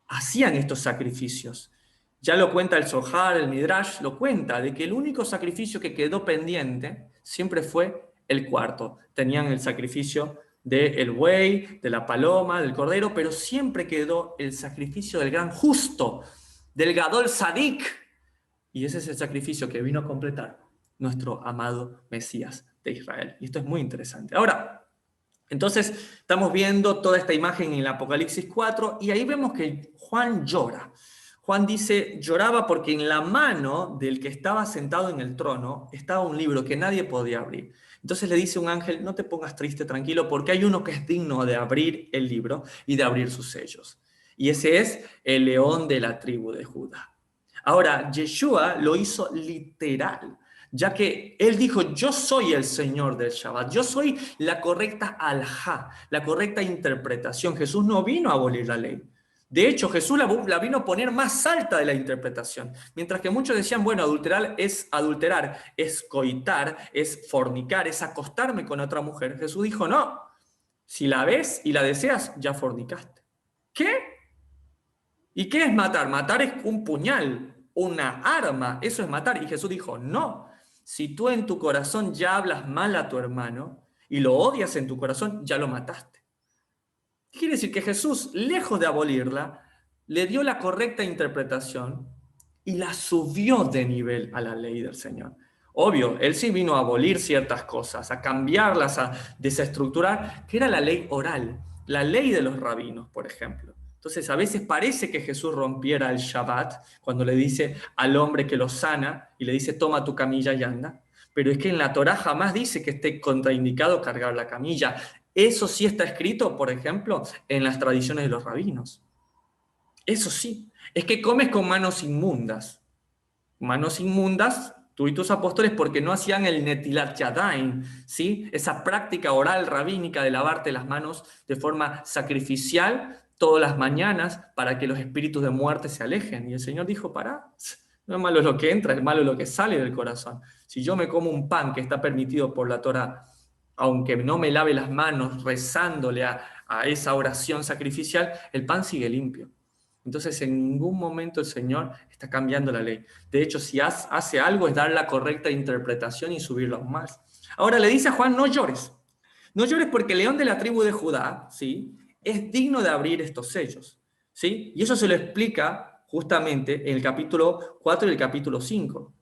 hacían estos sacrificios. Ya lo cuenta el Zohar, el Midrash, lo cuenta, de que el único sacrificio que quedó pendiente siempre fue el cuarto. Tenían el sacrificio del buey, de la paloma, del cordero, pero siempre quedó el sacrificio del gran justo, del Gadol Sadik. Y ese es el sacrificio que vino a completar nuestro amado Mesías de Israel. Y esto es muy interesante. Ahora, entonces estamos viendo toda esta imagen en el Apocalipsis 4 y ahí vemos que Juan llora. Juan dice, lloraba porque en la mano del que estaba sentado en el trono estaba un libro que nadie podía abrir. Entonces le dice un ángel, no te pongas triste, tranquilo, porque hay uno que es digno de abrir el libro y de abrir sus sellos. Y ese es el león de la tribu de Judá. Ahora, Yeshua lo hizo literal, ya que él dijo, yo soy el Señor del Shabbat, yo soy la correcta alajá, la correcta interpretación. Jesús no vino a abolir la ley. De hecho, Jesús la vino a poner más alta de la interpretación. Mientras que muchos decían, bueno, adulterar, es coitar, es fornicar, es acostarme con otra mujer. Jesús dijo, no, si la ves y la deseas, ya fornicaste. ¿Qué? ¿Y qué es matar? Matar es un puñal, una arma, eso es matar. Y Jesús dijo, no, si tú en tu corazón ya hablas mal a tu hermano y lo odias en tu corazón, ya lo mataste. Quiere decir que Jesús, lejos de abolirla, le dio la correcta interpretación y la subió de nivel a la ley del Señor. Obvio, él sí vino a abolir ciertas cosas, a cambiarlas, a desestructurar, que era la ley oral, la ley de los rabinos, por ejemplo. Entonces, a veces parece que Jesús rompiera el Shabbat cuando le dice al hombre que lo sana y le dice, toma tu camilla y anda. Pero es que en la Torá jamás dice que esté contraindicado cargar la camilla. Eso sí está escrito, por ejemplo, en las tradiciones de los rabinos. Eso sí. Es que comes con manos inmundas. Manos inmundas, tú y tus apóstoles, porque no hacían el netilat yadayim, ¿sí? Esa práctica oral rabínica de lavarte las manos de forma sacrificial todas las mañanas para que los espíritus de muerte se alejen. Y el Señor dijo, pará, no es malo lo que entra, es malo lo que sale del corazón. Si yo me como un pan que está permitido por la Torá, aunque no me lave las manos rezándole a esa oración sacrificial, el pan sigue limpio. Entonces, en ningún momento el Señor está cambiando la ley. De hecho, si hace algo es dar la correcta interpretación y subirlo aún más. Ahora le dice a Juan, no llores. No llores porque el león de la tribu de Judá, ¿sí?, es digno de abrir estos sellos, ¿sí? Y eso se lo explica justamente en el capítulo 4 y el capítulo 5.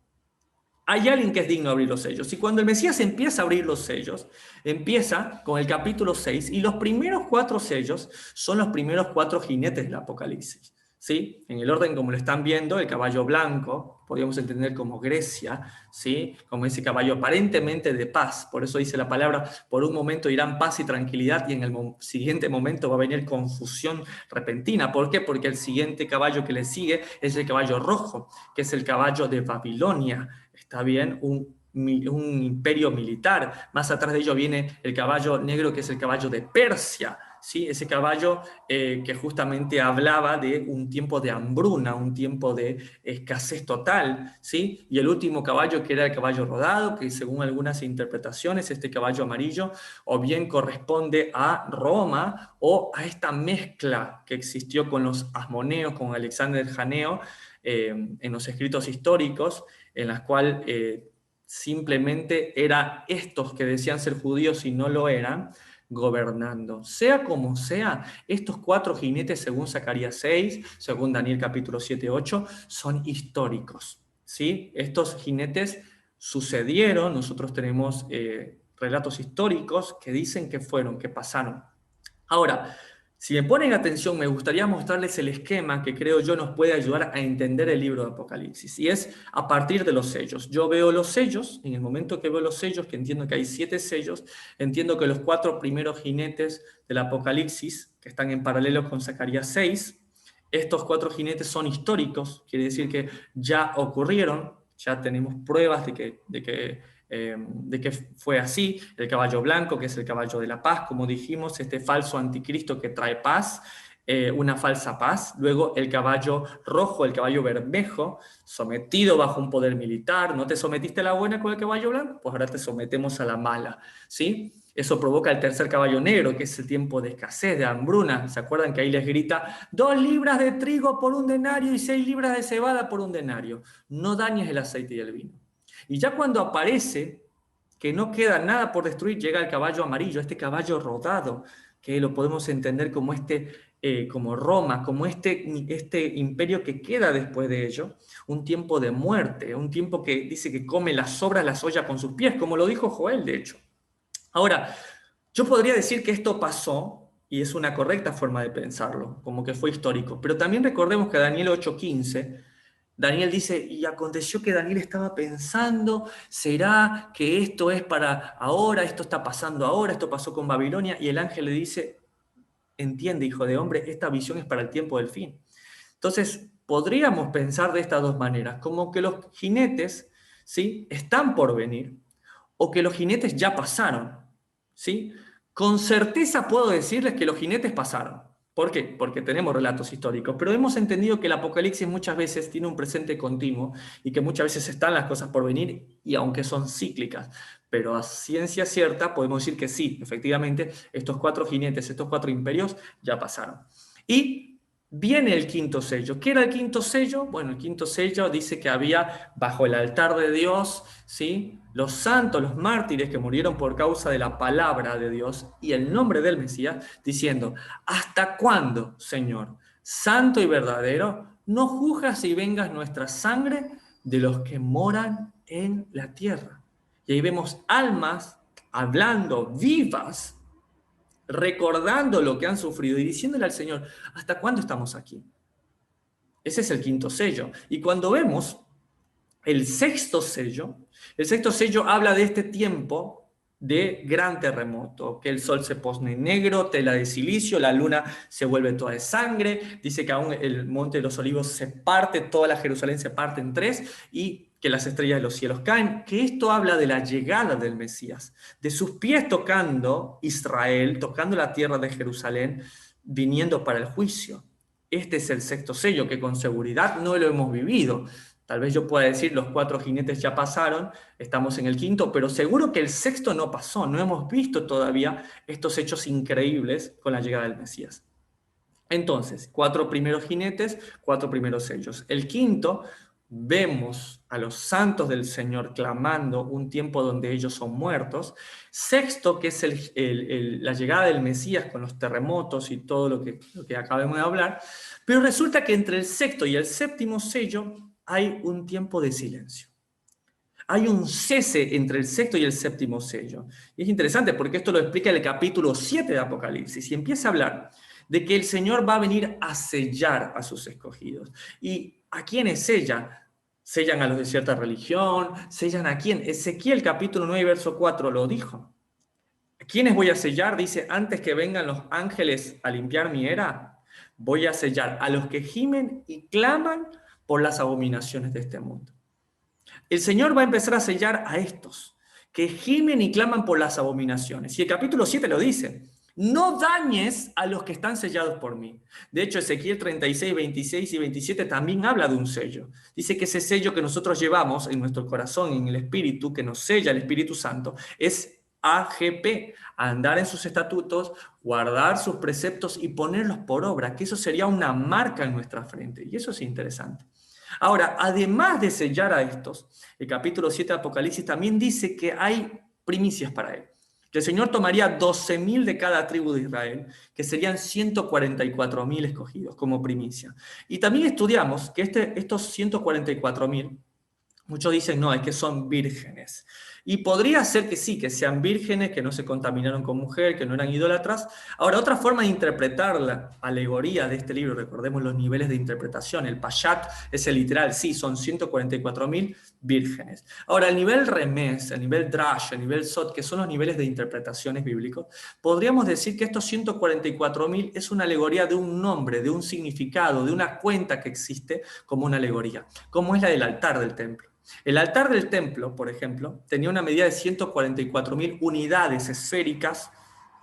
Hay alguien que es digno de abrir los sellos. Y cuando el Mesías empieza a abrir los sellos, empieza con el capítulo 6 y los primeros 4 sellos son los primeros 4 jinetes del Apocalipsis. ¿Sí? En el orden como lo están viendo, el caballo blanco, podríamos entender como Grecia, ¿sí?, como ese caballo aparentemente de paz. Por eso dice la palabra, por un momento irán paz y tranquilidad y en el siguiente momento va a venir confusión repentina. ¿Por qué? Porque el siguiente caballo que le sigue es el caballo rojo, que es el caballo de Babilonia. ¿está bien? Un imperio militar. Más atrás de ello viene el caballo negro, que es el caballo de Persia, ¿sí? Ese caballo que justamente hablaba de un tiempo de hambruna, un tiempo de escasez total, ¿sí? Y el último caballo, que era el caballo rodado, que según algunas interpretaciones, este caballo amarillo, o bien corresponde a Roma o a esta mezcla que existió con los asmoneos, con Alexander Janeo, en los escritos históricos, en las cuales simplemente era estos que decían ser judíos y no lo eran, gobernando. Sea como sea, estos 4 jinetes, según Zacarías 6, según Daniel capítulo 7, 8, son históricos, ¿sí? Estos jinetes sucedieron, nosotros tenemos relatos históricos que dicen que fueron, que pasaron. Ahora, si me ponen atención, me gustaría mostrarles el esquema que creo yo nos puede ayudar a entender el libro de Apocalipsis. Y es a partir de los sellos. Yo veo los sellos, en el momento que veo los sellos, que entiendo que hay 7 sellos, entiendo que los 4 primeros jinetes del Apocalipsis, que están en paralelo con Zacarías 6, estos 4 jinetes son históricos, quiere decir que ya ocurrieron, ya tenemos pruebas de que fue así. El caballo blanco, que es el caballo de la paz, como dijimos, este falso anticristo que trae paz, una falsa paz. Luego el caballo rojo, el caballo bermejo, sometido bajo un poder militar. ¿No te sometiste a la buena con el caballo blanco? Pues ahora te sometemos a la mala, ¿sí? Eso provoca el tercer caballo negro, que es el tiempo de escasez, de hambruna. ¿Se acuerdan que ahí les grita 2 libras de trigo por un denario y 6 libras de cebada por un denario? No dañes el aceite y el vino. Y ya cuando aparece, que no queda nada por destruir, llega el caballo amarillo, este caballo rodado, que lo podemos entender como como Roma, como este imperio que queda después de ello, un tiempo de muerte, un tiempo que dice que come las sobras, las olla con sus pies, como lo dijo Joel, de hecho. Ahora, yo podría decir que esto pasó, y es una correcta forma de pensarlo, como que fue histórico, pero también recordemos que Daniel 8:15, Daniel dice, y aconteció que Daniel estaba pensando, ¿será que esto es para ahora, esto está pasando ahora, esto pasó con Babilonia? Y el ángel le dice, entiende, hijo de hombre, esta visión es para el tiempo del fin. Entonces, podríamos pensar de estas dos maneras, como que los jinetes, ¿sí?, están por venir, o que los jinetes ya pasaron, ¿sí? Con certeza puedo decirles que los jinetes pasaron. ¿Por qué? Porque tenemos relatos históricos, pero hemos entendido que el Apocalipsis muchas veces tiene un presente continuo y que muchas veces están las cosas por venir, y aunque son cíclicas, pero a ciencia cierta podemos decir que sí, efectivamente, estos 4 jinetes, estos 4 imperios ya pasaron. Y viene el quinto sello. ¿Qué era el quinto sello? Bueno, el quinto sello dice que había bajo el altar de Dios, ¿sí?, los santos, los mártires que murieron por causa de la palabra de Dios y el nombre del Mesías, diciendo, ¿hasta cuándo, Señor, santo y verdadero, no juzgas y vengas nuestra sangre de los que moran en la tierra? Y ahí vemos almas hablando vivas, recordando lo que han sufrido y diciéndole al Señor, ¿hasta cuándo estamos aquí? Ese es el quinto sello. Y cuando vemos el sexto sello habla de este tiempo de gran terremoto, que el sol se pone negro, tela de silicio, la luna se vuelve toda de sangre, dice que aún el monte de los olivos se parte, toda la Jerusalén se parte en 3 y que las estrellas de los cielos caen, que esto habla de la llegada del Mesías, de sus pies tocando Israel, tocando la tierra de Jerusalén, viniendo para el juicio. Este es el sexto sello, que con seguridad no lo hemos vivido. Tal vez yo pueda decir, los 4 jinetes ya pasaron, estamos en el quinto, pero seguro que el sexto no pasó, no hemos visto todavía estos hechos increíbles con la llegada del Mesías. Entonces, 4 primeros jinetes, 4 primeros sellos. El quinto, vemos a los santos del Señor clamando un tiempo donde ellos son muertos. Sexto, que es la llegada del Mesías con los terremotos y todo lo que acabamos de hablar. Pero resulta que entre el sexto y el séptimo sello hay un tiempo de silencio. Hay un cese entre el sexto y el séptimo sello. Y es interesante porque esto lo explica el capítulo 7 de Apocalipsis y empieza a hablar de que el Señor va a venir a sellar a sus escogidos. ¿Y a quiénes sella? Sellan a los de cierta religión, sellan a quién. Ezequiel capítulo 9, verso 4 lo dijo. ¿A quiénes voy a sellar? Dice, antes que vengan los ángeles a limpiar mi era, voy a sellar a los que gimen y claman por las abominaciones de este mundo. El Señor va a empezar a sellar a estos que gimen y claman por las abominaciones. Y el capítulo 7 lo dice. No dañes a los que están sellados por mí. De hecho, Ezequiel 36, 26 y 27 también habla de un sello. Dice que ese sello que nosotros llevamos en nuestro corazón, en el Espíritu, que nos sella el Espíritu Santo, es AGP, andar en sus estatutos, guardar sus preceptos y ponerlos por obra, que eso sería una marca en nuestra frente. Y eso es interesante. Ahora, además de sellar a estos, el capítulo 7 de Apocalipsis también dice que hay primicias para él. Que el Señor tomaría 12.000 de cada tribu de Israel, que serían 144.000 escogidos como primicia. Y también estudiamos que estos 144.000, muchos dicen, no, es que son vírgenes. Y podría ser que sí, que sean vírgenes, que no se contaminaron con mujer, que no eran idólatras. Ahora, otra forma de interpretar la alegoría de este libro, recordemos los niveles de interpretación, el Pashat es el literal, sí, son 144.000 vírgenes. Ahora, el nivel Remes, el nivel Drash, el nivel Sot, que son los niveles de interpretaciones bíblicos, podríamos decir que estos 144.000 es una alegoría de un nombre, de un significado, de una cuenta que existe como una alegoría, como es la del altar del templo. El altar del templo, por ejemplo, tenía una medida de 144.000 unidades esféricas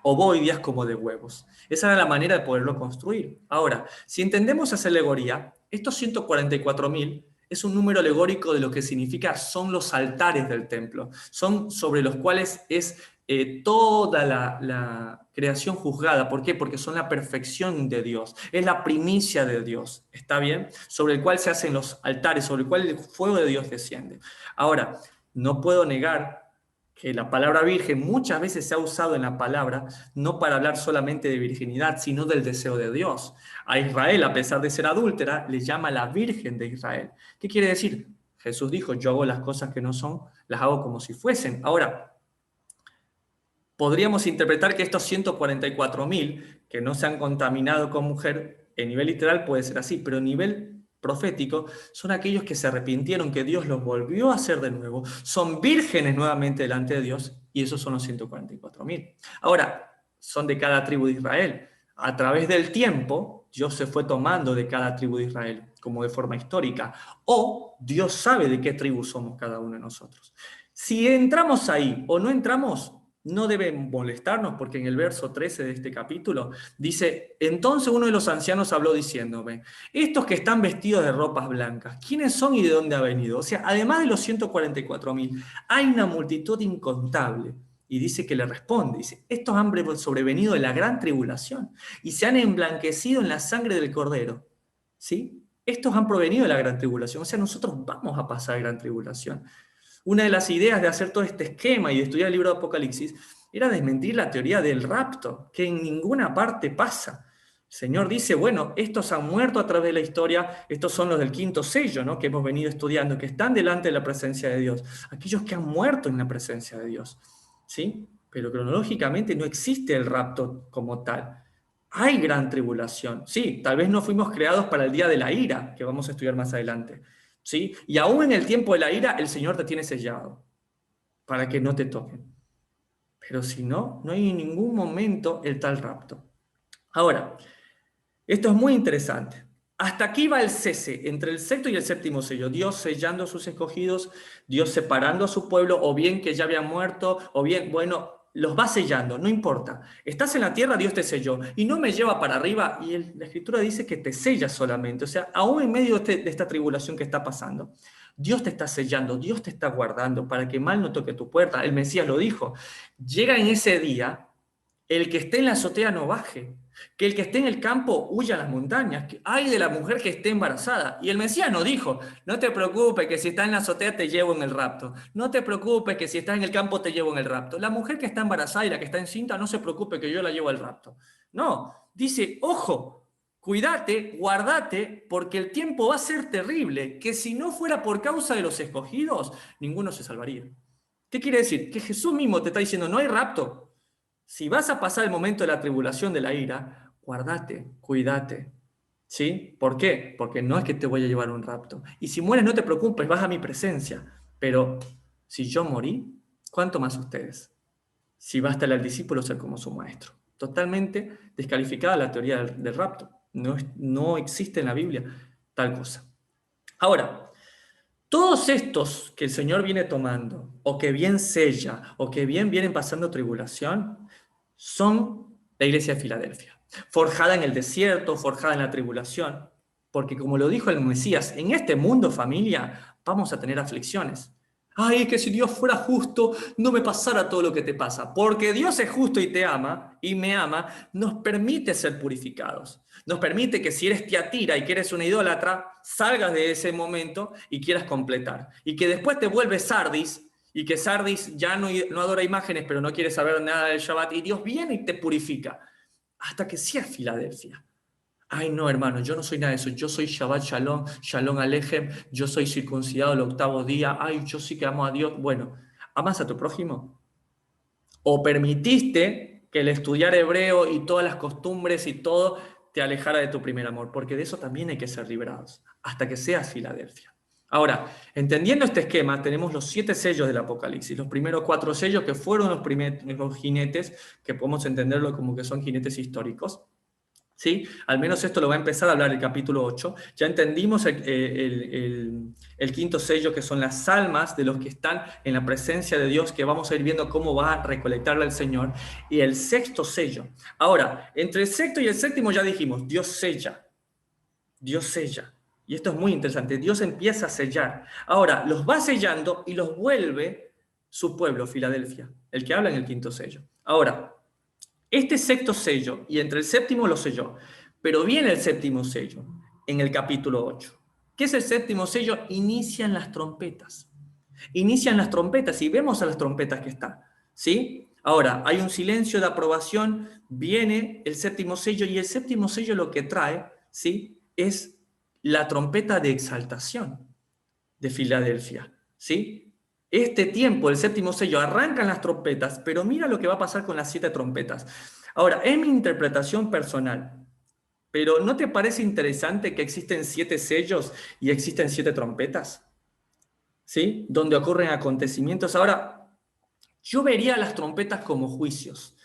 ovoideas como de huevos. Esa era la manera de poderlo construir. Ahora, si entendemos esa alegoría, estos 144.000 es un número alegórico de lo que significa son los altares del templo, son sobre los cuales es toda la creación juzgada. ¿Por qué? Porque son la perfección de Dios, es la primicia de Dios, ¿está bien? Sobre el cual se hacen los altares, sobre el cual el fuego de Dios desciende. Ahora, no puedo negar que la palabra virgen muchas veces se ha usado en la palabra no para hablar solamente de virginidad, sino del deseo de Dios. A Israel, a pesar de ser adúltera, le llama la Virgen de Israel. ¿Qué quiere decir? Jesús dijo, yo hago las cosas que no son, las hago como si fuesen. Ahora, podríamos interpretar que estos 144.000 que no se han contaminado con mujer, en nivel literal puede ser así, pero en nivel profético son aquellos que se arrepintieron, que Dios los volvió a hacer de nuevo, son vírgenes nuevamente delante de Dios, y esos son los 144.000. Ahora, son de cada tribu de Israel. A través del tiempo, Dios se fue tomando de cada tribu de Israel, como de forma histórica, o Dios sabe de qué tribu somos cada uno de nosotros. Si entramos ahí o no entramos, no debe molestarnos, porque en el verso 13 de este capítulo dice, entonces uno de los ancianos habló diciéndome, estos que están vestidos de ropas blancas, ¿quiénes son y de dónde ha venido? O sea, además de los 144.000, hay una multitud incontable. Y dice que le responde, dice, estos han sobrevenido de la gran tribulación y se han emblanquecido en la sangre del Cordero. ¿Sí? Estos han provenido de la gran tribulación, o sea, nosotros vamos a pasar gran tribulación. Una de las ideas de hacer todo este esquema y de estudiar el libro de Apocalipsis era desmentir la teoría del rapto, que en ninguna parte pasa. El Señor dice, bueno, estos han muerto a través de la historia, estos son los del quinto sello, ¿no? Que hemos venido estudiando, que están delante de la presencia de Dios, aquellos que han muerto en la presencia de Dios, ¿sí? Pero cronológicamente no existe el rapto como tal. Hay gran tribulación, sí, tal vez no fuimos creados para el día de la ira, que vamos a estudiar más adelante, ¿sí? Y aún en el tiempo de la ira, el Señor te tiene sellado para que no te toquen. Pero si no, no hay en ningún momento el tal rapto. Ahora, esto es muy interesante. Hasta aquí va el cese entre el sexto y el séptimo sello. Dios sellando a sus escogidos, Dios separando a su pueblo, o bien que ya habían muerto, o bien, bueno, los va sellando, no importa. Estás en la tierra, Dios te selló. Y no me lleva para arriba, y la Escritura dice que te sella solamente. O sea, aún en medio de esta tribulación que está pasando, Dios te está sellando, Dios te está guardando para que mal no toque tu puerta. El Mesías lo dijo. Llega en ese día, el que esté en la azotea no baje, que el que esté en el campo huya a las montañas, que hay de la mujer que esté embarazada. Y el Mesías no dijo, no te preocupes que si estás en la azotea te llevo en el rapto, no te preocupes que si estás en el campo te llevo en el rapto. La mujer que está embarazada y la que está encinta no se preocupe que yo la llevo al rapto. No, dice, ojo, cuídate, guardate, porque el tiempo va a ser terrible, que si no fuera por causa de los escogidos, ninguno se salvaría. ¿Qué quiere decir? Que Jesús mismo te está diciendo, no hay rapto. Si vas a pasar el momento de la tribulación, de la ira, guardate, cuídate. ¿Sí? ¿Por qué? Porque no es que te voy a llevar un rapto. Y si mueres, no te preocupes, vas a mi presencia. Pero si yo morí, ¿cuánto más ustedes? Si basta al discípulo ser como su maestro. Totalmente descalificada la teoría del rapto. No existe en la Biblia tal cosa. Ahora, Todos estos que el Señor viene tomando, o que bien sella, o que bien vienen pasando tribulación, son la iglesia de Filadelfia, forjada en el desierto, forjada en la tribulación, porque como lo dijo el Mesías, en este mundo, familia, vamos a tener aflicciones. Ay, que si Dios fuera justo, no me pasara todo lo que te pasa. Porque Dios es justo y te ama, y me ama, nos permite ser purificados. Nos permite que si eres tiatira y que eres una idólatra, salgas de ese momento y quieras completar. Y que después te vuelves Sardis, y que Sardis ya no adora imágenes, pero no quiere saber nada del Shabbat, y Dios viene y te purifica, hasta que seas Filadelfia. Ay, no, hermano, yo no soy nada de eso. Yo soy Shabbat Shalom, Shalom Alejem, yo soy circuncidado el 8º día. Ay, yo sí que amo a Dios. Bueno, ¿amas a tu prójimo? ¿O permitiste que el estudiar hebreo y todas las costumbres y todo te alejara de tu primer amor? Porque de eso también hay que ser liberados, hasta que seas Filadelfia. Ahora, entendiendo este esquema, tenemos los 7 sellos del Apocalipsis. Los primeros 4 sellos que fueron los primeros jinetes, que podemos entenderlo como que son jinetes históricos. ¿Sí? Al menos esto lo va a empezar a hablar el capítulo 8. Ya entendimos el quinto sello, que son las almas de los que están en la presencia de Dios, que vamos a ir viendo cómo va a recolectarla el Señor. Y el sexto sello. Ahora, entre el sexto y el séptimo ya dijimos, Dios sella. Dios sella. Y esto es muy interesante. Dios empieza a sellar. Ahora, los va sellando y los vuelve su pueblo, Filadelfia, el que habla en el quinto sello. Ahora, este sexto sello, y entre el séptimo lo selló, pero viene el séptimo sello en el capítulo 8. ¿Qué es el séptimo sello? Inician las trompetas. Inician las trompetas y vemos a las trompetas que están. ¿Sí? Ahora, hay un silencio de aprobación, viene el séptimo sello y el séptimo sello lo que trae, ¿sí? Es la trompeta de exaltación de Filadelfia. ¿Sí? Este tiempo, el séptimo sello, arrancan las trompetas, pero mira lo que va a pasar con las 7 trompetas. Ahora, es mi interpretación personal, pero ¿no te parece interesante que existen 7 sellos y existen 7 trompetas? ¿Sí? Donde ocurren acontecimientos. Ahora, yo vería las trompetas como juicios,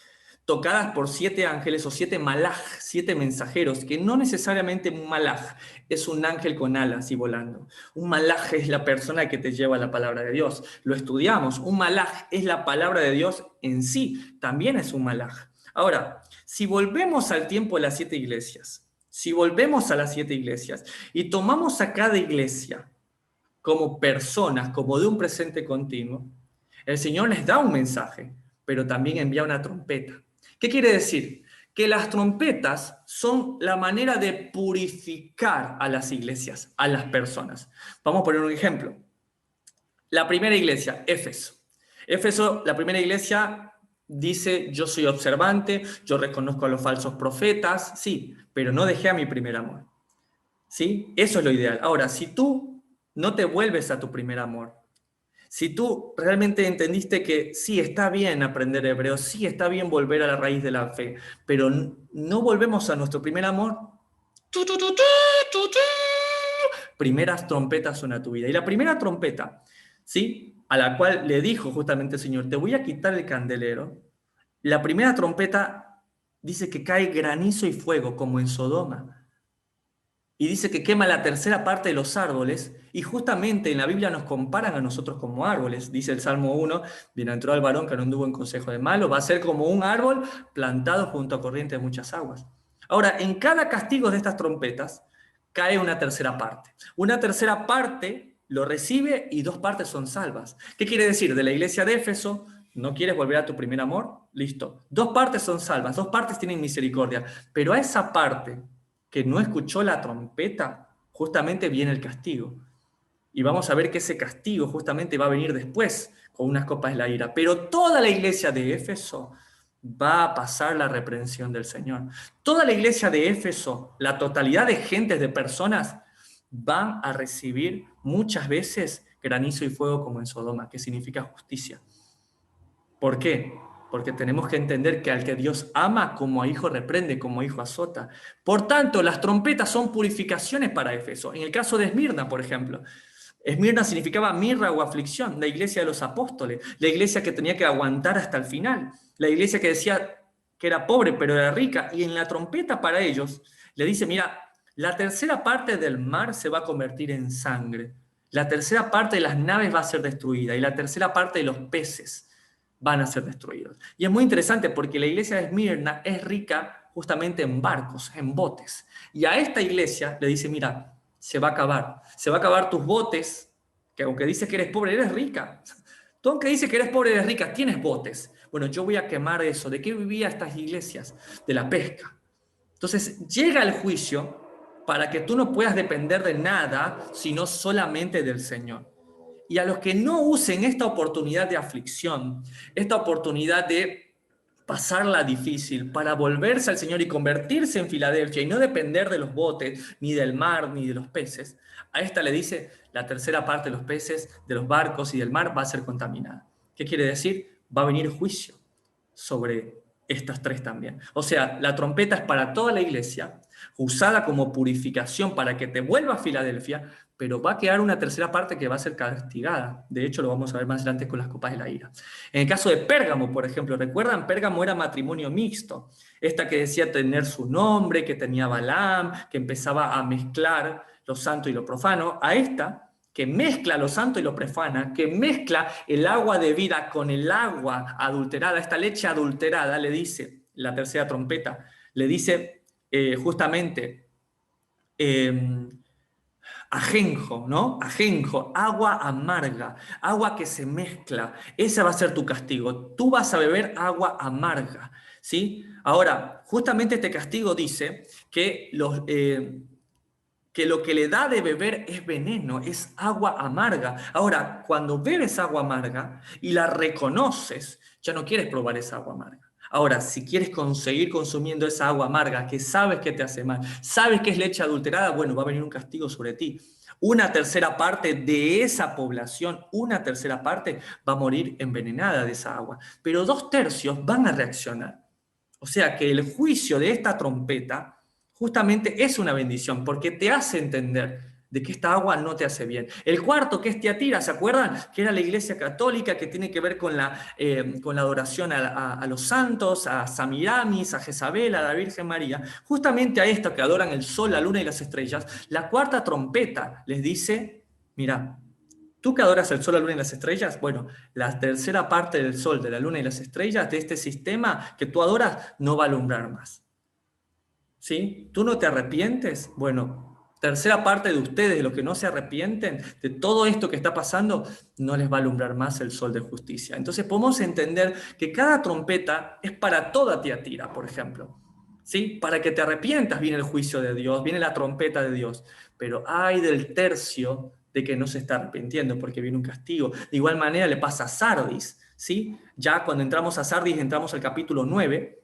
tocadas por 7 ángeles o 7 malaj, 7 mensajeros, que no necesariamente un malaj es un ángel con alas y volando. Un malaj es la persona que te lleva la palabra de Dios. Lo estudiamos. Un malaj es la palabra de Dios en sí. También es un malaj. Ahora, si volvemos al tiempo de las 7 iglesias, si volvemos a las 7 iglesias y tomamos a cada iglesia como personas, como de un presente continuo, el Señor les da un mensaje, pero también envía una trompeta. ¿Qué quiere decir? Que las trompetas son la manera de purificar a las iglesias, a las personas. Vamos a poner un ejemplo. La primera iglesia, Éfeso. Éfeso, la primera iglesia dice, yo soy observante, yo reconozco a los falsos profetas, sí, pero no dejé a mi primer amor. ¿Sí? Eso es lo ideal. Ahora, si tú no te vuelves a tu primer amor, si tú realmente entendiste que sí, está bien aprender hebreo, sí, está bien volver a la raíz de la fe, pero no volvemos a nuestro primer amor, primeras trompetas son a tu vida. Y la primera trompeta, ¿sí? A la cual le dijo justamente el Señor, te voy a quitar el candelero. La primera trompeta dice que cae granizo y fuego, como en Sodoma. Y dice que quema la tercera parte de los árboles, y justamente en la Biblia nos comparan a nosotros como árboles. Dice el Salmo 1, bienaventurado el varón que no anduvo en consejo de malo, va a ser como un árbol plantado junto a corriente de muchas aguas. Ahora, en cada castigo de estas trompetas cae una tercera parte. Una tercera parte lo recibe y 2 partes son salvas. ¿Qué quiere decir? De la iglesia de Éfeso, ¿no quieres volver a tu primer amor? Listo. 2 partes son salvas, 2 partes tienen misericordia, pero a esa parte que no escuchó la trompeta, justamente viene el castigo. Y vamos a ver que ese castigo justamente va a venir después, con unas copas de la ira. Pero toda la iglesia de Éfeso va a pasar la reprensión del Señor. Toda la iglesia de Éfeso, la totalidad de gentes, de personas, van a recibir muchas veces granizo y fuego como en Sodoma, que significa justicia. ¿Por qué? Porque tenemos que entender que al que Dios ama, como a hijo reprende, como a hijo azota. Por tanto, las trompetas son purificaciones para Éfeso. En el caso de Esmirna, por ejemplo, Esmirna significaba mirra o aflicción, la iglesia de los apóstoles, la iglesia que tenía que aguantar hasta el final, la iglesia que decía que era pobre pero era rica, y en la trompeta para ellos le dice, mira, la tercera parte del mar se va a convertir en sangre. La tercera parte de las naves va a ser destruida y la tercera parte de los peces van a ser destruidos. Y es muy interesante porque la iglesia de Esmirna es rica justamente en barcos, en botes. Y a esta iglesia le dice, mira, se va a acabar tus botes, que aunque dices que eres pobre, eres rica. Tú aunque dices que eres pobre, eres rica, tienes botes. Bueno, yo voy a quemar eso. ¿De qué vivían estas iglesias? De la pesca. Entonces llega el juicio para que tú no puedas depender de nada, sino solamente del Señor. Y a los que no usen esta oportunidad de aflicción, esta oportunidad de pasarla difícil para volverse al Señor y convertirse en Filadelfia y no depender de los botes, ni del mar, ni de los peces, a esta le dice la tercera parte de los peces, de los barcos y del mar va a ser contaminada. ¿Qué quiere decir? Va a venir juicio sobre estas tres también. O sea, la trompeta es para toda la iglesia, usada como purificación para que te vuelva a Filadelfia, pero va a quedar una tercera parte que va a ser castigada. De hecho, lo vamos a ver más adelante con las copas de la ira. En el caso de Pérgamo, por ejemplo, ¿recuerdan? Pérgamo era matrimonio mixto. Esta que decía tener su nombre, que tenía Balaam, que empezaba a mezclar lo santo y lo profano. A esta que mezcla lo santo y lo profana, que mezcla el agua de vida con el agua adulterada, esta leche adulterada, le dice, la tercera trompeta, le dice justamente ajenjo, ¿no? Ajenjo, agua amarga, agua que se mezcla. Ese va a ser tu castigo. Tú vas a beber agua amarga, ¿sí? Ahora, justamente este castigo dice que que lo que le da de beber es veneno, es agua amarga. Ahora, cuando bebes agua amarga y la reconoces, ya no quieres probar esa agua amarga. Ahora, si quieres conseguir consumiendo esa agua amarga que sabes que te hace mal, sabes que es leche adulterada, bueno, va a venir un castigo sobre ti. Una tercera parte de esa población, una tercera parte va a morir envenenada de esa agua, pero 2/3 van a reaccionar. O sea que el juicio de esta trompeta justamente es una bendición porque te hace entender de que esta agua no te hace bien. El cuarto, que es Tiatira, ¿se acuerdan? Que era la iglesia católica que tiene que ver con la adoración a los santos, a Samiramis, a Jezabel, a la Virgen María. Justamente a estos que adoran el sol, la luna y las estrellas, la cuarta trompeta les dice, mira, tú que adoras el sol, la luna y las estrellas, bueno, la tercera parte del sol, de la luna y las estrellas, de este sistema que tú adoras, no va a alumbrar más. ¿Sí? ¿Tú no te arrepientes? Bueno, tercera parte de ustedes, de los que no se arrepienten, de todo esto que está pasando, no les va a alumbrar más el sol de justicia. Entonces podemos entender que cada trompeta es para toda Tiatira, por ejemplo. ¿Sí? Para que te arrepientas viene el juicio de Dios, viene la trompeta de Dios. Pero hay del tercio de que no se está arrepintiendo porque viene un castigo. De igual manera le pasa a Sardis. ¿Sí? Ya cuando entramos a Sardis, entramos al capítulo 9.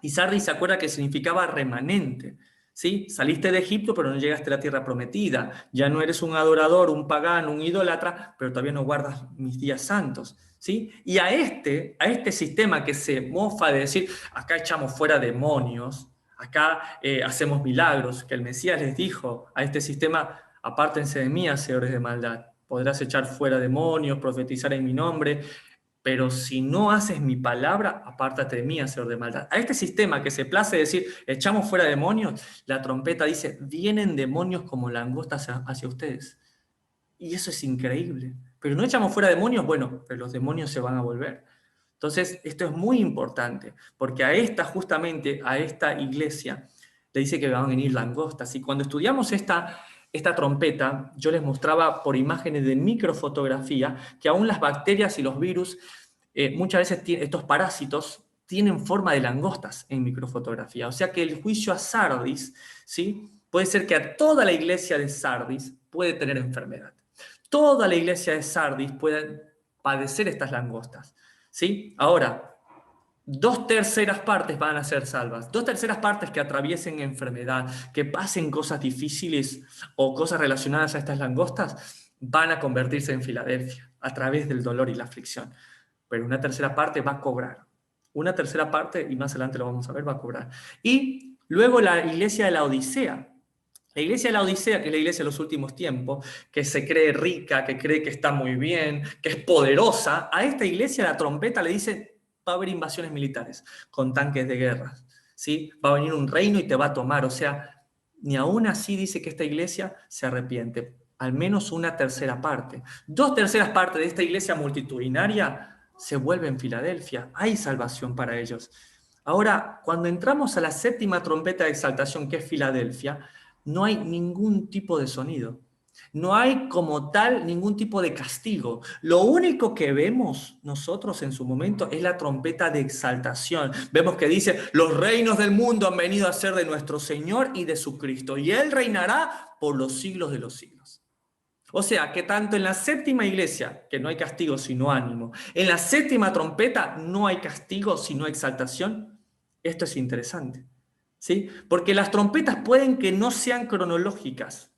Y Sardis se acuerda que significaba remanente, ¿sí? Saliste de Egipto, pero no llegaste a la tierra prometida. Ya no eres un adorador, un pagano, un idólatra, pero todavía no guardas mis días santos, ¿sí? Y a este sistema que se mofa de decir, acá echamos fuera demonios, acá hacemos milagros, que el Mesías les dijo a este sistema, apártense de mí, hacedores de maldad. Podrás echar fuera demonios, profetizar en mi nombre, pero si no haces mi palabra, apártate de mí, hacedor de maldad. A este sistema que se place decir, echamos fuera demonios, la trompeta dice, vienen demonios como langostas hacia ustedes. Y eso es increíble. Pero no echamos fuera demonios, bueno, pero los demonios se van a volver. Entonces, esto es muy importante, porque justamente a esta iglesia, le dice que van a venir langostas. Y cuando estudiamos esta trompeta, yo les mostraba por imágenes de microfotografía que aún las bacterias y los virus, muchas veces estos parásitos tienen forma de langostas en microfotografía. O sea que el juicio a Sardis, ¿sí? Puede ser que a toda la iglesia de Sardis puede tener enfermedad. Toda la iglesia de Sardis puede padecer estas langostas, ¿sí? Ahora, 2/3 partes van a ser salvas. 2/3 partes que atraviesen enfermedad, que pasen cosas difíciles o cosas relacionadas a estas langostas, van a convertirse en Filadelfia a través del dolor y la aflicción. Pero una tercera parte va a cobrar. Una tercera parte, y más adelante lo vamos a ver, va a cobrar. Y luego la iglesia de la Odisea. La iglesia de la Odisea, que es la iglesia de los últimos tiempos, que se cree rica, que cree que está muy bien, que es poderosa, a esta iglesia la trompeta le dice, va a haber invasiones militares con tanques de guerra, ¿sí? Va a venir un reino y te va a tomar. O sea, ni aún así dice que esta iglesia se arrepiente. al menos una tercera parte. 2/3 partes de esta iglesia multitudinaria se vuelve en Filadelfia. Hay salvación para ellos. Ahora, cuando entramos a la séptima trompeta de exaltación, que es Filadelfia, no hay ningún tipo de sonido. No hay como tal ningún tipo de castigo. Lo único que vemos nosotros en su momento es la trompeta de exaltación. Vemos que dice, los reinos del mundo han venido a ser de nuestro Señor y de su Cristo, y Él reinará por los siglos de los siglos. O sea, que tanto en la séptima iglesia, que no hay castigo sino ánimo, en la séptima trompeta no hay castigo sino exaltación. Esto es interesante, ¿sí? Porque las trompetas pueden que no sean cronológicas,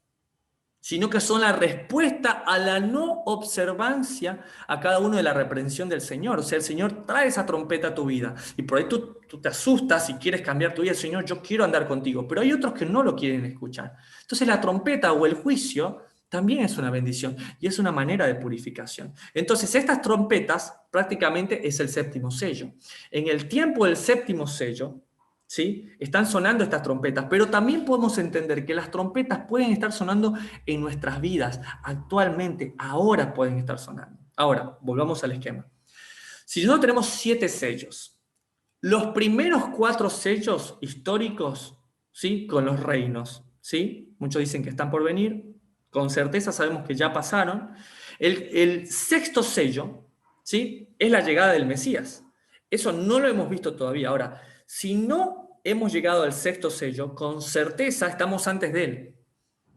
sino que son la respuesta a la no observancia a cada uno de la reprensión del Señor. O sea, el Señor trae esa trompeta a tu vida y por ahí tú te asustas y quieres cambiar tu vida. Señor, yo quiero andar contigo, pero hay otros que no lo quieren escuchar. Entonces la trompeta o el juicio también es una bendición y es una manera de purificación. Entonces estas trompetas prácticamente es el séptimo sello. En el tiempo del séptimo sello, ¿sí? Están sonando estas trompetas, pero también podemos entender que las trompetas pueden estar sonando en nuestras vidas, actualmente, ahora pueden estar sonando. Ahora, volvamos al esquema. Si nosotros tenemos 7 sellos, los primeros 4 sellos históricos, ¿sí? Con los reinos, ¿sí? Muchos dicen que están por venir, con certeza sabemos que ya pasaron. El sexto sello, ¿sí? Es la llegada del Mesías. Eso no lo hemos visto todavía. Ahora, si no hemos llegado al sexto sello, con certeza estamos antes de él.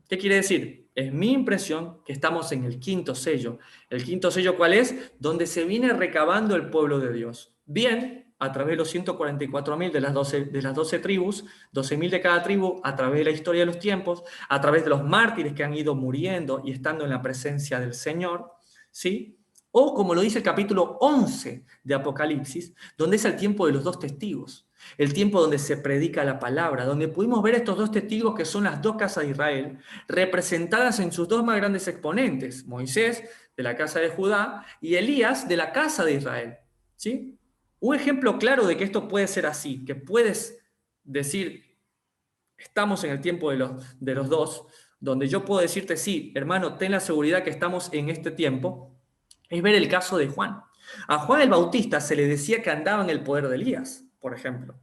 ¿Qué quiere decir? Es mi impresión que estamos en el quinto sello. ¿El quinto sello cuál es? Donde se viene recabando el pueblo de Dios. Bien, a través de los 144.000 de las 12 tribus, 12.000 de cada tribu, a través de la historia de los tiempos, a través de los mártires que han ido muriendo y estando en la presencia del Señor, ¿sí? O como lo dice el capítulo 11 de Apocalipsis, donde es el tiempo de los 2 testigos. El tiempo donde se predica la palabra, donde pudimos ver estos 2 testigos que son las 2 casas de Israel, representadas en sus 2 más grandes exponentes, Moisés de la casa de Judá y Elías de la casa de Israel. ¿Sí? Un ejemplo claro de que esto puede ser así, que puedes decir, estamos en el tiempo de los 2, donde yo puedo decirte, sí, hermano, ten la seguridad que estamos en este tiempo, es ver el caso de Juan. A Juan el Bautista se le decía que andaba en el poder de Elías, por ejemplo.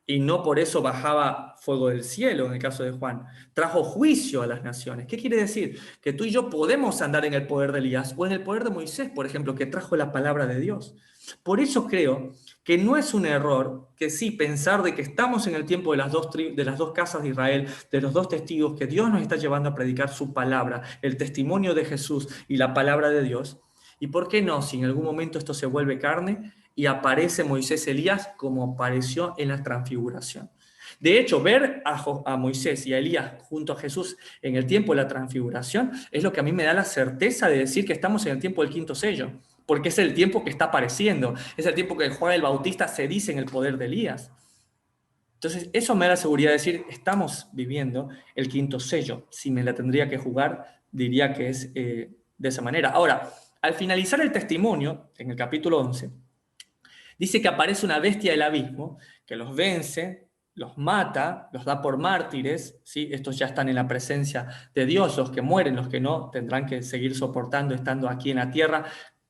Y no por eso bajaba fuego del cielo, en el caso de Juan. Trajo juicio a las naciones. ¿Qué quiere decir? Que tú y yo podemos andar en el poder de Elías o en el poder de Moisés, por ejemplo, que trajo la palabra de Dios. Por eso creo que no es un error que sí pensar de que estamos en el tiempo de las 2 casas de Israel, de los 2 testigos, que Dios nos está llevando a predicar su palabra, el testimonio de Jesús y la palabra de Dios. ¿Y por qué no? Si en algún momento esto se vuelve carne y aparece Moisés Elías como apareció en la transfiguración. De hecho, ver a Moisés y a Elías junto a Jesús en el tiempo de la transfiguración es lo que a mí me da la certeza de decir que estamos en el tiempo del quinto sello, porque es el tiempo que está apareciendo, es el tiempo que Juan el Bautista se dice en el poder de Elías. Entonces, eso me da la seguridad de decir, estamos viviendo el quinto sello. Si me la tendría que jugar, diría que es de esa manera. Ahora, al finalizar el testimonio, en el capítulo 11, dice que aparece una bestia del abismo que los vence, los mata, los da por mártires, ¿sí? Estos ya están en la presencia de Dios, los que mueren, los que no, tendrán que seguir soportando estando aquí en la tierra,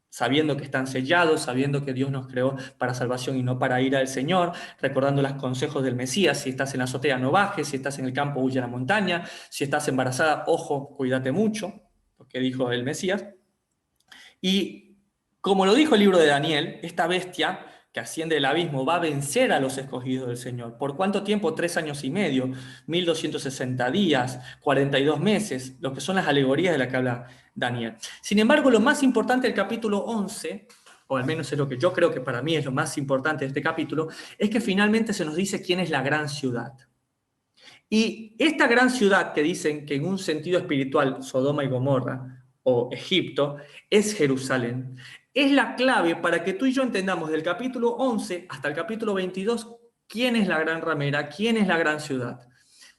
sabiendo que están sellados, sabiendo que Dios nos creó para salvación y no para ira del Señor, recordando los consejos del Mesías: si estás en la azotea no bajes, si estás en el campo huye a la montaña, si estás embarazada, ojo, cuídate mucho, porque dijo el Mesías. Y como lo dijo el libro de Daniel, esta bestia que asciende del abismo va a vencer a los escogidos del Señor. ¿Por cuánto tiempo? 3 años y medio, 1260 días, 42 meses, lo que son las alegorías de las que habla Daniel. Sin embargo, lo más importante del capítulo 11, o al menos es lo que yo creo que para mí es lo más importante de este capítulo, es que finalmente se nos dice quién es la gran ciudad. Y esta gran ciudad que dicen que en un sentido espiritual, Sodoma y Gomorra, o Egipto, es Jerusalén. Es la clave para que tú y yo entendamos del capítulo 11 hasta el capítulo 22 quién es la gran ramera, quién es la gran ciudad.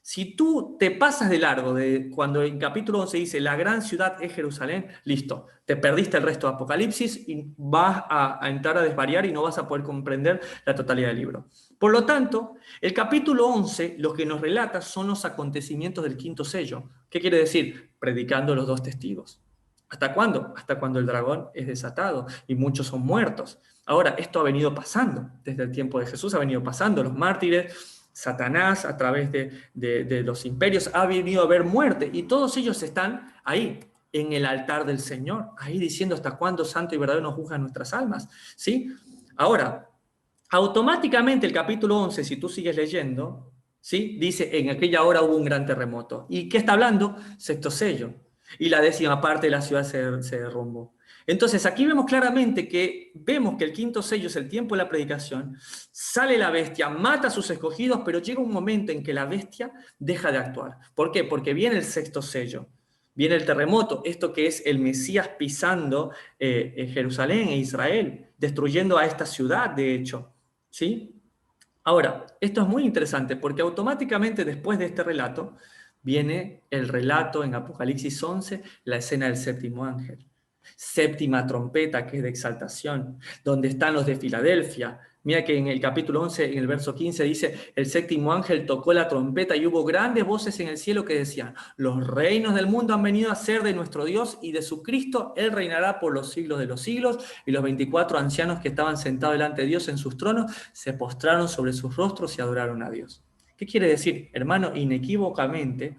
Si tú te pasas de largo de cuando en capítulo 11 dice la gran ciudad es Jerusalén, listo, te perdiste el resto de Apocalipsis y vas a entrar a desvariar y no vas a poder comprender la totalidad del libro. Por lo tanto, el capítulo 11 lo que nos relata son los acontecimientos del quinto sello. ¿Qué quiere decir? Predicando los dos testigos. ¿Hasta cuándo? Hasta cuando el dragón es desatado y muchos son muertos. Ahora, esto ha venido pasando, desde el tiempo de Jesús ha venido pasando, los mártires, Satanás a través de los imperios ha venido a ver muerte y todos ellos están ahí, en el altar del Señor, ahí diciendo hasta cuándo santo y verdadero nos juzgan nuestras almas, ¿sí? Ahora, automáticamente el capítulo 11, si tú sigues leyendo, ¿sí? Dice, en aquella hora hubo un gran terremoto. ¿Y qué está hablando? Sexto sello. Y la décima parte de la ciudad se derrumbó. Entonces, aquí vemos claramente vemos que el quinto sello es el tiempo de la predicación, sale la bestia, mata a sus escogidos, pero llega un momento en que la bestia deja de actuar. ¿Por qué? Porque viene el sexto sello, viene el terremoto, esto que es el Mesías pisando Jerusalén e Israel, destruyendo a esta ciudad, de hecho, ¿sí? Ahora, esto es muy interesante porque automáticamente después de este relato viene el relato en Apocalipsis 11, la escena del séptimo ángel. Séptima trompeta, que es de exaltación, donde están los de Filadelfia. Mira que en el capítulo 11, en el verso 15, dice, el séptimo ángel tocó la trompeta y hubo grandes voces en el cielo que decían, los reinos del mundo han venido a ser de nuestro Dios y de su Cristo, Él reinará por los siglos de los siglos. Y los 24 ancianos que estaban sentados delante de Dios en sus tronos se postraron sobre sus rostros y adoraron a Dios. ¿Qué quiere decir? Hermano, inequívocamente,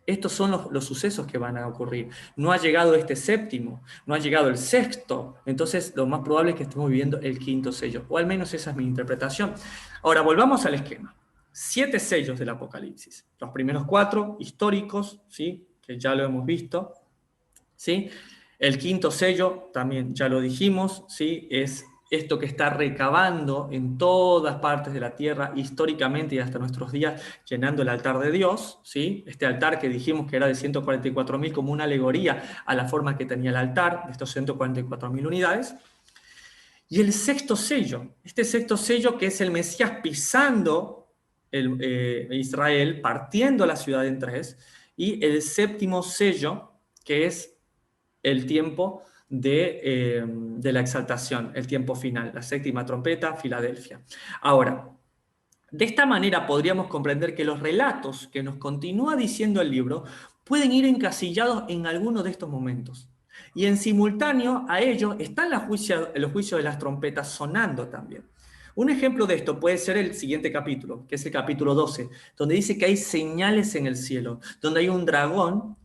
estos son los sucesos que van a ocurrir. No ha llegado este séptimo, no ha llegado el sexto, entonces lo más probable es que estemos viviendo el quinto sello, o al menos esa es mi interpretación. Ahora, volvamos al esquema. 7 sellos del Apocalipsis. Los primeros 4 históricos, ¿sí? Que ya lo hemos visto, ¿sí? El quinto sello, también ya lo dijimos, ¿sí? Es esto que está recabando en todas partes de la tierra, históricamente y hasta nuestros días, llenando el altar de Dios, ¿sí? Este altar que dijimos que era de 144.000 como una alegoría a la forma que tenía el altar, de estos 144.000 unidades. Y el sexto sello, este sexto sello que es el Mesías pisando Israel, partiendo la ciudad en tres, y el séptimo sello, que es el tiempo de la exaltación, el tiempo final, la séptima trompeta, Filadelfia. Ahora, de esta manera podríamos comprender que los relatos que nos continúa diciendo el libro pueden ir encasillados en alguno de estos momentos. Y en simultáneo a ello están los juicios de las trompetas sonando también. Un ejemplo de esto puede ser el siguiente capítulo, que es el capítulo 12, donde dice que hay señales en el cielo, donde hay un dragón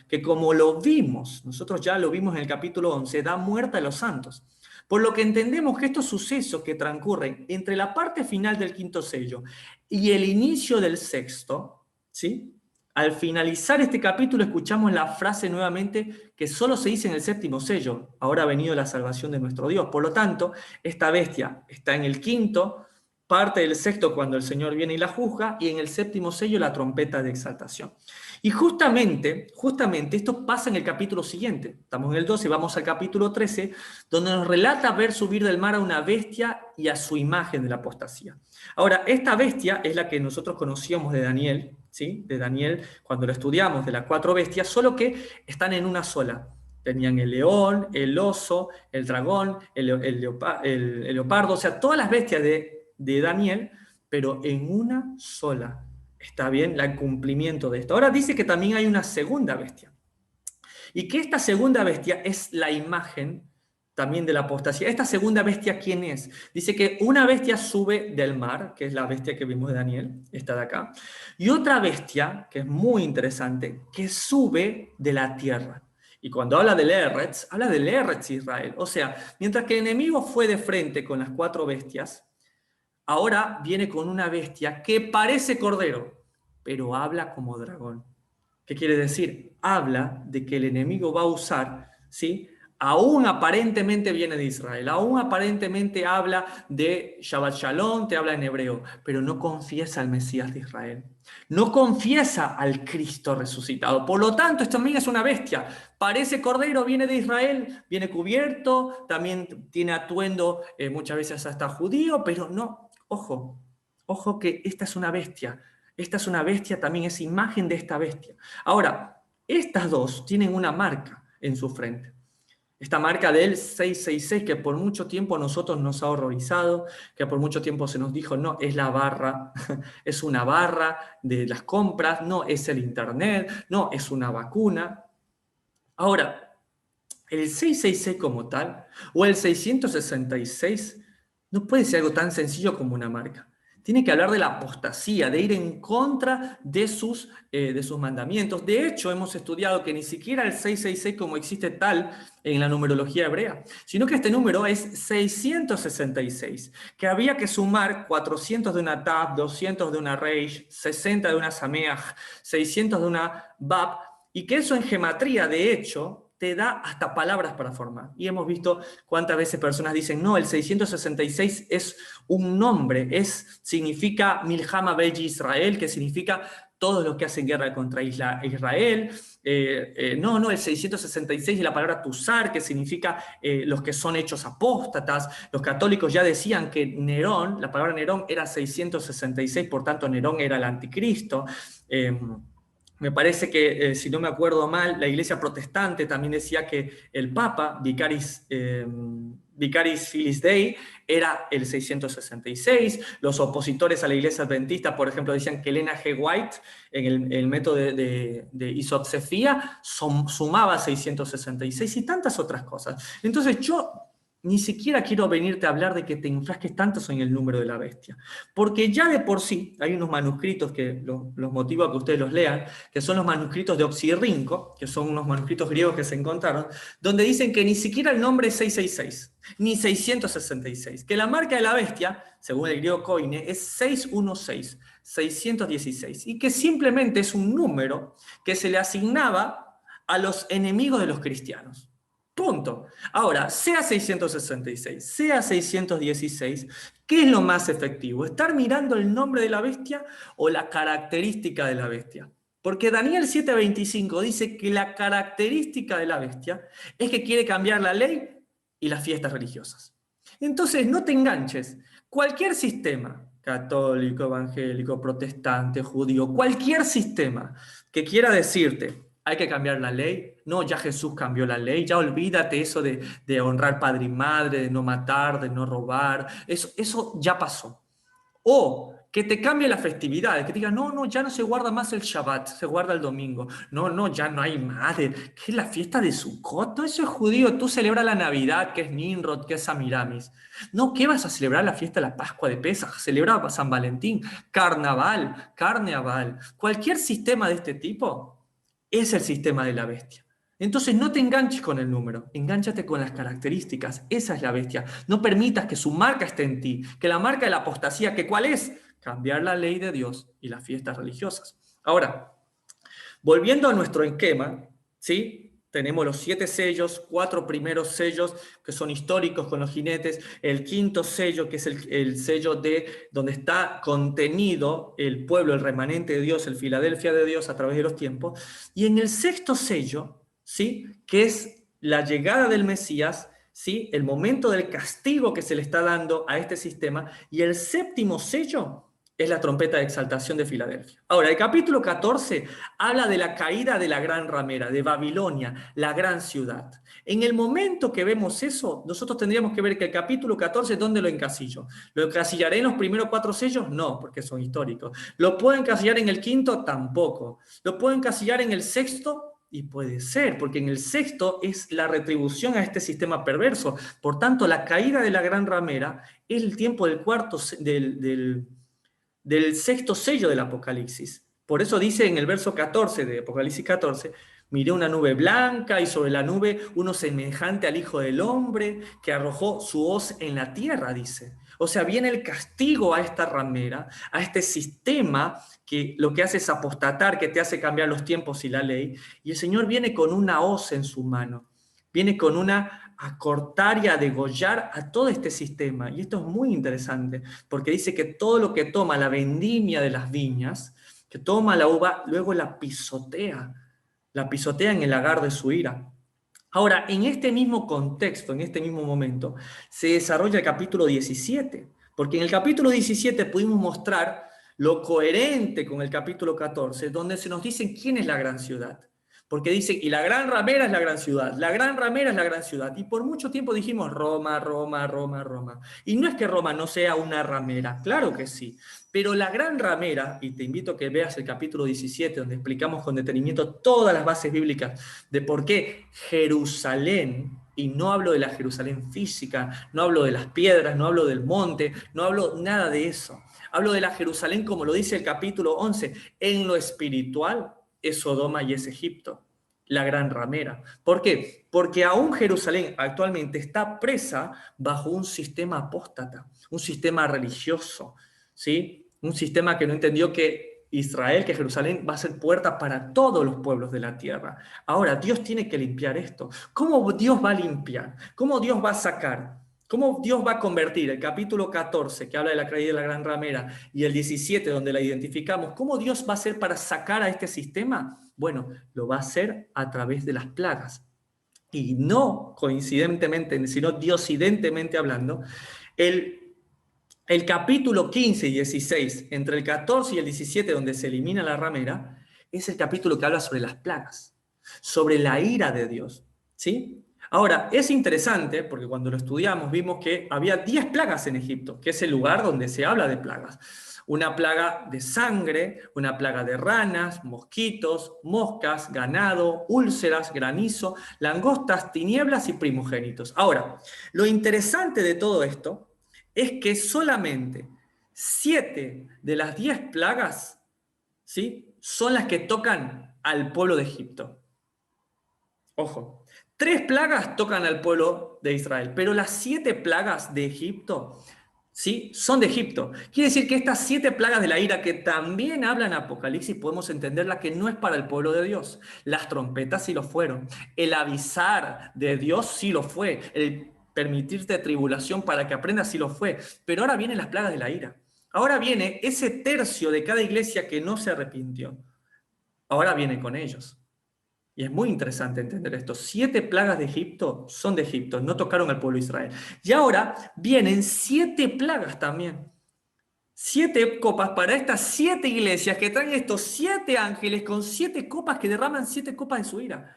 que como lo vimos, nosotros ya lo vimos en el capítulo 11, da muerte a los santos. Por lo que entendemos que estos sucesos que transcurren entre la parte final del quinto sello y el inicio del sexto, ¿sí? Al finalizar este capítulo escuchamos la frase nuevamente que solo se dice en el séptimo sello, ahora ha venido la salvación de nuestro Dios. Por lo tanto, esta bestia está en el quinto, parte del sexto cuando el Señor viene y la juzga, y en el séptimo sello la trompeta de exaltación. Y justamente esto pasa en el capítulo siguiente. Estamos en el 12, vamos al capítulo 13, donde nos relata ver subir del mar a una bestia y a su imagen de la apostasía. Ahora, esta bestia es la que nosotros conocíamos de Daniel, ¿sí? De Daniel cuando lo estudiamos, de las 4 bestias, solo que están en una sola. Tenían el león, el oso, el dragón, el leopardo, o sea, todas las bestias de Daniel, pero en una sola. Está bien, el cumplimiento de esto. Ahora dice que también hay una segunda bestia. Y que esta segunda bestia es la imagen también de la apostasía. ¿Esta segunda bestia quién es? Dice que una bestia sube del mar, que es la bestia que vimos de Daniel, esta de acá. Y otra bestia, que es muy interesante, que sube de la tierra. Y cuando habla del Eretz Israel. O sea, mientras que el enemigo fue de frente con las 4 bestias, ahora viene con una bestia que parece cordero, pero habla como dragón. ¿Qué quiere decir? Habla de que el enemigo va a usar, ¿sí? Aún aparentemente viene de Israel, aún aparentemente habla de Shabbat Shalom, te habla en hebreo, pero no confiesa al Mesías de Israel. No confiesa al Cristo resucitado. Por lo tanto, esto también es una bestia. Parece cordero, viene de Israel, viene cubierto, también tiene atuendo muchas veces hasta judío, pero no, ojo que esta es una bestia. Esta es una bestia, también es imagen de esta bestia. Ahora, estas dos tienen una marca en su frente. Esta marca del 666, que por mucho tiempo a nosotros nos ha horrorizado, que por mucho tiempo se nos dijo, no, es la barra, es una barra de las compras, no, es el internet, no, es una vacuna. Ahora, el 666 como tal, o el 666, no puede ser algo tan sencillo como una marca. Tiene que hablar de la apostasía, de ir en contra de sus mandamientos. De hecho, hemos estudiado que ni siquiera el 666 como existe tal en la numerología hebrea, sino que este número es 666, que había que sumar 400 de una Tav, 200 de una Reish, 60 de una Sameach, 600 de una Bab, y que eso en gematría, de hecho, te da hasta palabras para formar. Y hemos visto cuántas veces personas dicen, no, el 666 es un nombre, significa Milhama Beji Israel, que significa todos los que hacen guerra contra Israel. No, el 666 es la palabra Tusar, que significa los que son hechos apóstatas. Los católicos ya decían que Nerón, la palabra Nerón era 666, por tanto Nerón era el anticristo. Me parece que, si no me acuerdo mal, la iglesia protestante también decía que el Papa, Vicaris Filis Dei, era el 666. Los opositores a la iglesia adventista, por ejemplo, decían que Elena G. White, en el método de isopsefía, sumaba 666 y tantas otras cosas. Entonces yo ni siquiera quiero venirte a hablar de que te enfrasques tanto en el número de la bestia, porque ya de por sí hay unos manuscritos que los motivo a que ustedes los lean, que son los manuscritos de Oxirrinco, que son unos manuscritos griegos que se encontraron, donde dicen que ni siquiera el nombre es 666, ni 666, que la marca de la bestia, según el griego Koine, es 616, 616, y que simplemente es un número que se le asignaba a los enemigos de los cristianos. Punto. Ahora, sea 666, sea 616, ¿qué es lo más efectivo? ¿Estar mirando el nombre de la bestia o la característica de la bestia? Porque Daniel 7:25 dice que la característica de la bestia es que quiere cambiar la ley y las fiestas religiosas. Entonces, no te enganches. Cualquier sistema, católico, evangélico, protestante, judío, cualquier sistema que quiera decirte, hay que cambiar la ley. No, ya Jesús cambió la ley. Ya olvídate eso de honrar padre y madre, de no matar, de no robar. Eso ya pasó. O que te cambie las festividades, que te diga, no, ya no se guarda más el Shabbat, se guarda el domingo. No, ya no hay madre. ¿Qué es la fiesta de Sukkot? No, eso es judío. Tú celebras la Navidad, que es Nimrod, que es Samiramis. No, ¿qué vas a celebrar la fiesta de la Pascua de Pesaj? Celebra San Valentín, carnaval. Cualquier sistema de este tipo es el sistema de la bestia. Entonces no te enganches con el número, engánchate con las características. Esa es la bestia. No permitas que su marca esté en ti, que la marca de la apostasía, que ¿cuál es? Cambiar la ley de Dios y las fiestas religiosas. Ahora, volviendo a nuestro esquema, ¿sí? Tenemos los 7 sellos, 4 primeros sellos que son históricos con los jinetes, el quinto sello que es el sello de donde está contenido el pueblo, el remanente de Dios, el Filadelfia de Dios a través de los tiempos, y en el sexto sello, ¿sí? Que es la llegada del Mesías, ¿sí? El momento del castigo que se le está dando a este sistema, y el séptimo sello es la trompeta de exaltación de Filadelfia. Ahora, el capítulo 14 habla de la caída de la gran ramera, de Babilonia, la gran ciudad. En el momento que vemos eso, nosotros tendríamos que ver que el capítulo 14, ¿dónde lo encasillo? ¿Lo encasillaré en los primeros 4 sellos? No, porque son históricos. ¿Lo puedo encasillar en el quinto? Tampoco. ¿Lo puedo encasillar en el sexto? Y puede ser, porque en el sexto es la retribución a este sistema perverso. Por tanto, la caída de la gran ramera es el tiempo del del sexto sello del Apocalipsis. Por eso dice en el verso 14 de Apocalipsis 14, miré una nube blanca y sobre la nube uno semejante al Hijo del Hombre que arrojó su hoz en la tierra, dice. O sea, viene el castigo a esta ramera, a este sistema que lo que hace es apostatar, que te hace cambiar los tiempos y la ley, y el Señor viene con una hoz en su mano, viene con a cortar y a degollar a todo este sistema. Y esto es muy interesante, porque dice que todo lo que toma la vendimia de las viñas, que toma la uva, luego la pisotea en el lagar de su ira. Ahora, en este mismo contexto, en este mismo momento, se desarrolla el capítulo 17, porque en el capítulo 17 pudimos mostrar lo coherente con el capítulo 14, donde se nos dice quién es la gran ciudad. Porque dice, y la gran ramera es la gran ciudad, la gran ramera es la gran ciudad. Y por mucho tiempo dijimos Roma, Roma, Roma, Roma. Y no es que Roma no sea una ramera, claro que sí. Pero la gran ramera, y te invito a que veas el capítulo 17, donde explicamos con detenimiento todas las bases bíblicas de por qué Jerusalén, y no hablo de la Jerusalén física, no hablo de las piedras, no hablo del monte, no hablo nada de eso. Hablo de la Jerusalén, como lo dice el capítulo 11, en lo espiritual es Sodoma y es Egipto, la gran ramera. ¿Por qué? Porque aún Jerusalén actualmente está presa bajo un sistema apóstata, un sistema religioso, ¿sí? Un sistema que no entendió que Israel, que Jerusalén va a ser puerta para todos los pueblos de la tierra. Ahora, Dios tiene que limpiar esto. ¿Cómo Dios va a limpiar? ¿Cómo Dios va a sacar? ¿Cómo Dios va a convertir el capítulo 14, que habla de la caída de la gran ramera, y el 17, donde la identificamos? ¿Cómo Dios va a hacer para sacar a este sistema? Bueno, lo va a hacer a través de las plagas. Y no coincidentemente, sino diosidentemente hablando, el capítulo 15 y 16, entre el 14 y el 17, donde se elimina la ramera, es el capítulo que habla sobre las plagas, sobre la ira de Dios, ¿sí? Ahora, es interesante, porque cuando lo estudiamos vimos que había 10 plagas en Egipto, que es el lugar donde se habla de plagas. Una plaga de sangre, una plaga de ranas, mosquitos, moscas, ganado, úlceras, granizo, langostas, tinieblas y primogénitos. Ahora, lo interesante de todo esto es que solamente 7 de las 10 plagas, ¿sí?, son las que tocan al pueblo de Egipto. Ojo, 3 plagas tocan al pueblo de Israel, pero las 7 plagas de Egipto, ¿sí?, son de Egipto. Quiere decir que estas 7 plagas de la ira que también hablan en Apocalipsis, podemos entenderla que no es para el pueblo de Dios. Las trompetas sí lo fueron. El avisar de Dios sí lo fue. El permitirte tribulación para que aprendas sí lo fue. Pero ahora vienen las plagas de la ira. Ahora viene ese tercio de cada iglesia que no se arrepintió. Ahora viene con ellos. Y es muy interesante entender esto. 7 plagas de Egipto son de Egipto, no tocaron al pueblo de Israel. Y ahora vienen 7 plagas también. 7 copas para estas 7 iglesias que traen estos 7 ángeles con 7 copas que derraman 7 copas de su ira.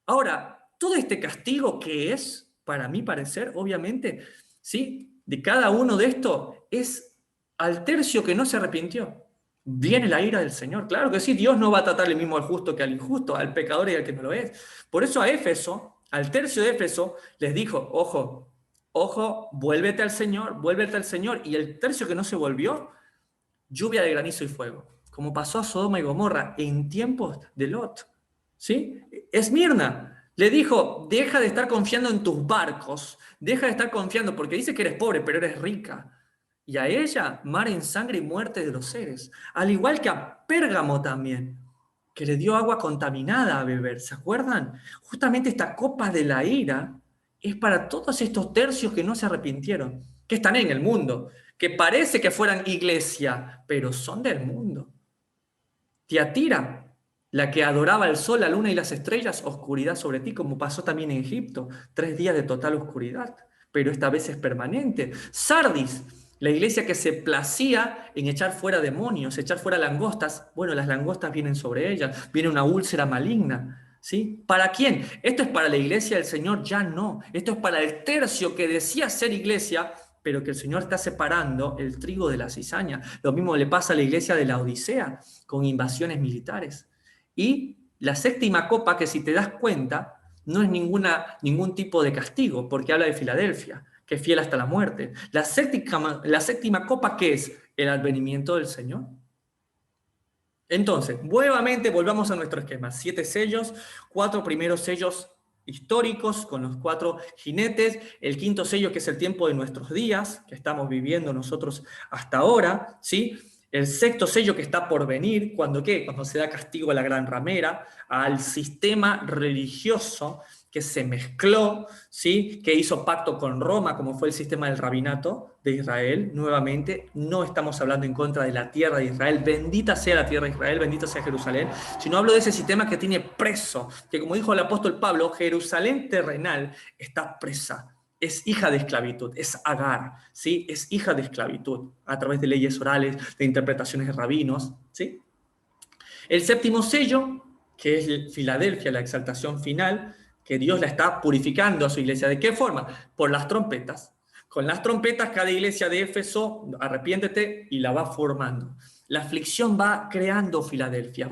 Ahora, todo este castigo que es, para mi parecer, obviamente, ¿sí?, de cada uno de estos es al tercio que no se arrepintió. Viene la ira del Señor. Claro que sí, Dios no va a tratar el mismo al justo que al injusto, al pecador y al que no lo es. Por eso a Éfeso, al tercio de Éfeso, les dijo, ojo, ojo, vuélvete al Señor, vuélvete al Señor. Y el tercio que no se volvió, lluvia de granizo y fuego, como pasó a Sodoma y Gomorra en tiempos de Lot. ¿Sí? Esmirna le dijo, deja de estar confiando en tus barcos, deja de estar confiando, porque dice que eres pobre, pero eres rica. Y a ella, mar en sangre y muerte de los seres. Al igual que a Pérgamo también, que le dio agua contaminada a beber. ¿Se acuerdan? Justamente esta copa de la ira es para todos estos tercios que no se arrepintieron, que están en el mundo, que parece que fueran iglesia, pero son del mundo. Tiatira, la que adoraba el sol, la luna y las estrellas, oscuridad sobre ti, como pasó también en Egipto, 3 días de total oscuridad, pero esta vez es permanente. Sardis, la iglesia que se placía en echar fuera demonios, echar fuera langostas. Bueno, las langostas vienen sobre ellas, viene una úlcera maligna, ¿sí? ¿Para quién? Esto es para la iglesia del Señor, ya no. Esto es para el tercio que decía ser iglesia, pero que el Señor está separando el trigo de la cizaña. Lo mismo le pasa a la iglesia de la Odisea, con invasiones militares. Y la séptima copa, que si te das cuenta, no es ningún tipo de castigo, porque habla de Filadelfia, que es fiel hasta la muerte. La séptima copa, ¿qué es? El advenimiento del Señor. Entonces, nuevamente volvamos a nuestro esquema. 7 sellos, 4 primeros sellos históricos con los 4 jinetes, el 5.º sello que es el tiempo de nuestros días, que estamos viviendo nosotros hasta ahora, ¿sí? El 6.º sello que está por venir, ¿cuándo qué? Cuando se da castigo a la gran ramera, al sistema religioso que se mezcló, ¿sí?, que hizo pacto con Roma, como fue el sistema del rabinato de Israel. Nuevamente, no estamos hablando en contra de la tierra de Israel, bendita sea la tierra de Israel, bendita sea Jerusalén, sino hablo de ese sistema que tiene preso, que como dijo el apóstol Pablo, Jerusalén terrenal está presa, es hija de esclavitud, es Agar, ¿sí? Es hija de esclavitud a través de leyes orales, de interpretaciones de rabinos, ¿sí? El séptimo sello, que es Filadelfia, la exaltación final, que Dios la está purificando a su iglesia. ¿De qué forma? Por las trompetas. Con las trompetas, cada iglesia de Éfeso, arrepiéntete, y la va formando. La aflicción va creando Filadelfia,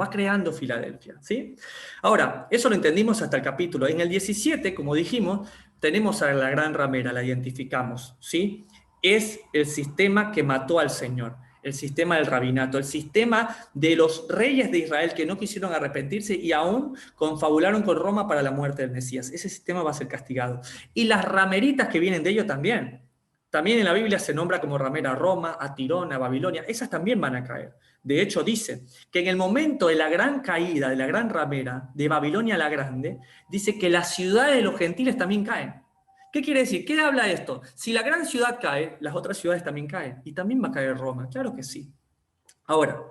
¿sí? Ahora, eso lo entendimos hasta el capítulo. En el 17, como dijimos, tenemos a la gran ramera, la identificamos, ¿sí? Es el sistema que mató al Señor, el sistema del rabinato, el sistema de los reyes de Israel que no quisieron arrepentirse y aún confabularon con Roma para la muerte del Mesías. Ese sistema va a ser castigado. Y las rameritas que vienen de ello también. También en la Biblia se nombra como ramera a Roma, a Tirón, a Babilonia. Esas también van a caer. De hecho, dice que en el momento de la gran caída, de la gran ramera, de Babilonia la Grande, dice que las ciudades de los gentiles también caen. ¿Qué quiere decir? ¿Qué habla esto? Si la gran ciudad cae, las otras ciudades también caen. Y también va a caer Roma. Claro que sí. Ahora,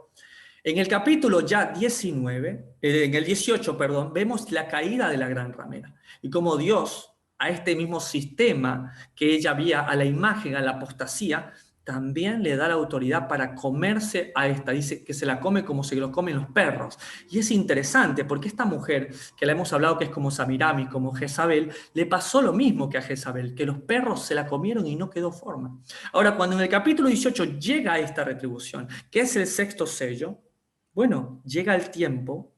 en el capítulo ya 19, en el 18, perdón, vemos la caída de la gran ramera. Y cómo Dios, a este mismo sistema que ella había, a la imagen, a la apostasía, también le da la autoridad para comerse a esta. Dice que se la come como se lo comen los perros. Y es interesante porque esta mujer, que la hemos hablado que es como Samirami, como Jezabel, le pasó lo mismo que a Jezabel, que los perros se la comieron y no quedó forma. Ahora, cuando en el capítulo 18 llega esta retribución, que es el sexto sello, bueno, llega el tiempo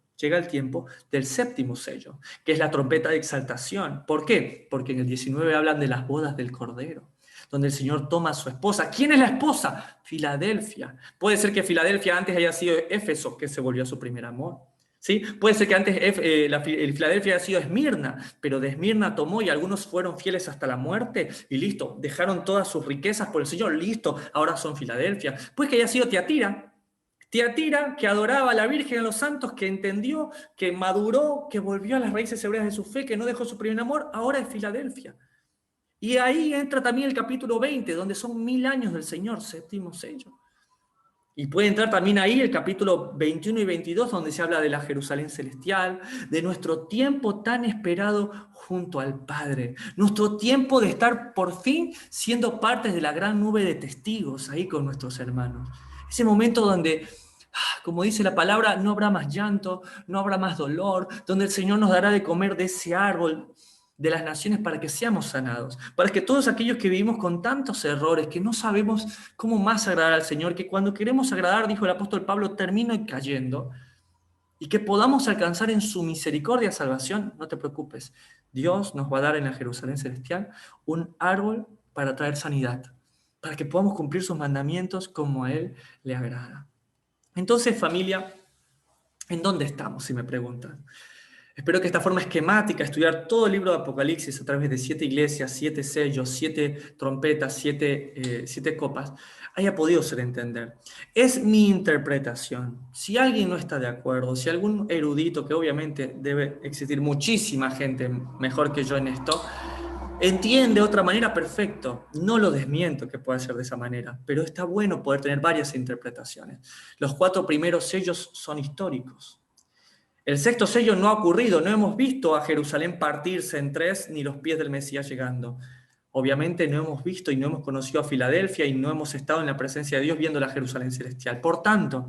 del séptimo sello, que es la trompeta de exaltación. ¿Por qué? Porque en el 19 hablan de las bodas del Cordero, donde el Señor toma a su esposa. ¿Quién es la esposa? Filadelfia. Puede ser que Filadelfia antes haya sido Éfeso, que se volvió su primer amor. ¿Sí? Puede ser que antes el Filadelfia haya sido Esmirna, pero de Esmirna tomó y algunos fueron fieles hasta la muerte y listo, dejaron todas sus riquezas por el Señor, listo, ahora son Filadelfia. Puede que haya sido Tiatira, que adoraba a la Virgen y a los santos, que entendió, que maduró, que volvió a las raíces hebreas de su fe, que no dejó su primer amor, ahora es Filadelfia. Y ahí entra también el capítulo 20, donde son 1000 años del Señor, séptimo sello. Y puede entrar también ahí el capítulo 21 y 22, donde se habla de la Jerusalén celestial, de nuestro tiempo tan esperado junto al Padre, nuestro tiempo de estar por fin siendo parte de la gran nube de testigos ahí con nuestros hermanos. Ese momento donde, como dice la palabra, no habrá más llanto, no habrá más dolor, donde el Señor nos dará de comer de ese árbol de las naciones para que seamos sanados, para que todos aquellos que vivimos con tantos errores, que no sabemos cómo más agradar al Señor, que cuando queremos agradar, dijo el apóstol Pablo, termino cayendo, y que podamos alcanzar en su misericordia salvación, no te preocupes, Dios nos va a dar en la Jerusalén celestial un árbol para traer sanidad, para que podamos cumplir sus mandamientos como a Él le agrada. Entonces, familia, ¿en dónde estamos, si me preguntan? Espero que esta forma esquemática, estudiar todo el libro de Apocalipsis a través de 7 iglesias, 7 sellos, 7 trompetas, 7 copas, haya podido ser entender. Es mi interpretación. Si alguien no está de acuerdo, si algún erudito, que obviamente debe existir muchísima gente mejor que yo en esto, entiende de otra manera, perfecto. No lo desmiento que pueda ser de esa manera, pero está bueno poder tener varias interpretaciones. Los 4 primeros sellos son históricos. El sexto sello no ha ocurrido, no hemos visto a Jerusalén partirse en 3 ni los pies del Mesías llegando. Obviamente no hemos visto y no hemos conocido a Filadelfia y no hemos estado en la presencia de Dios viendo la Jerusalén celestial. Por tanto,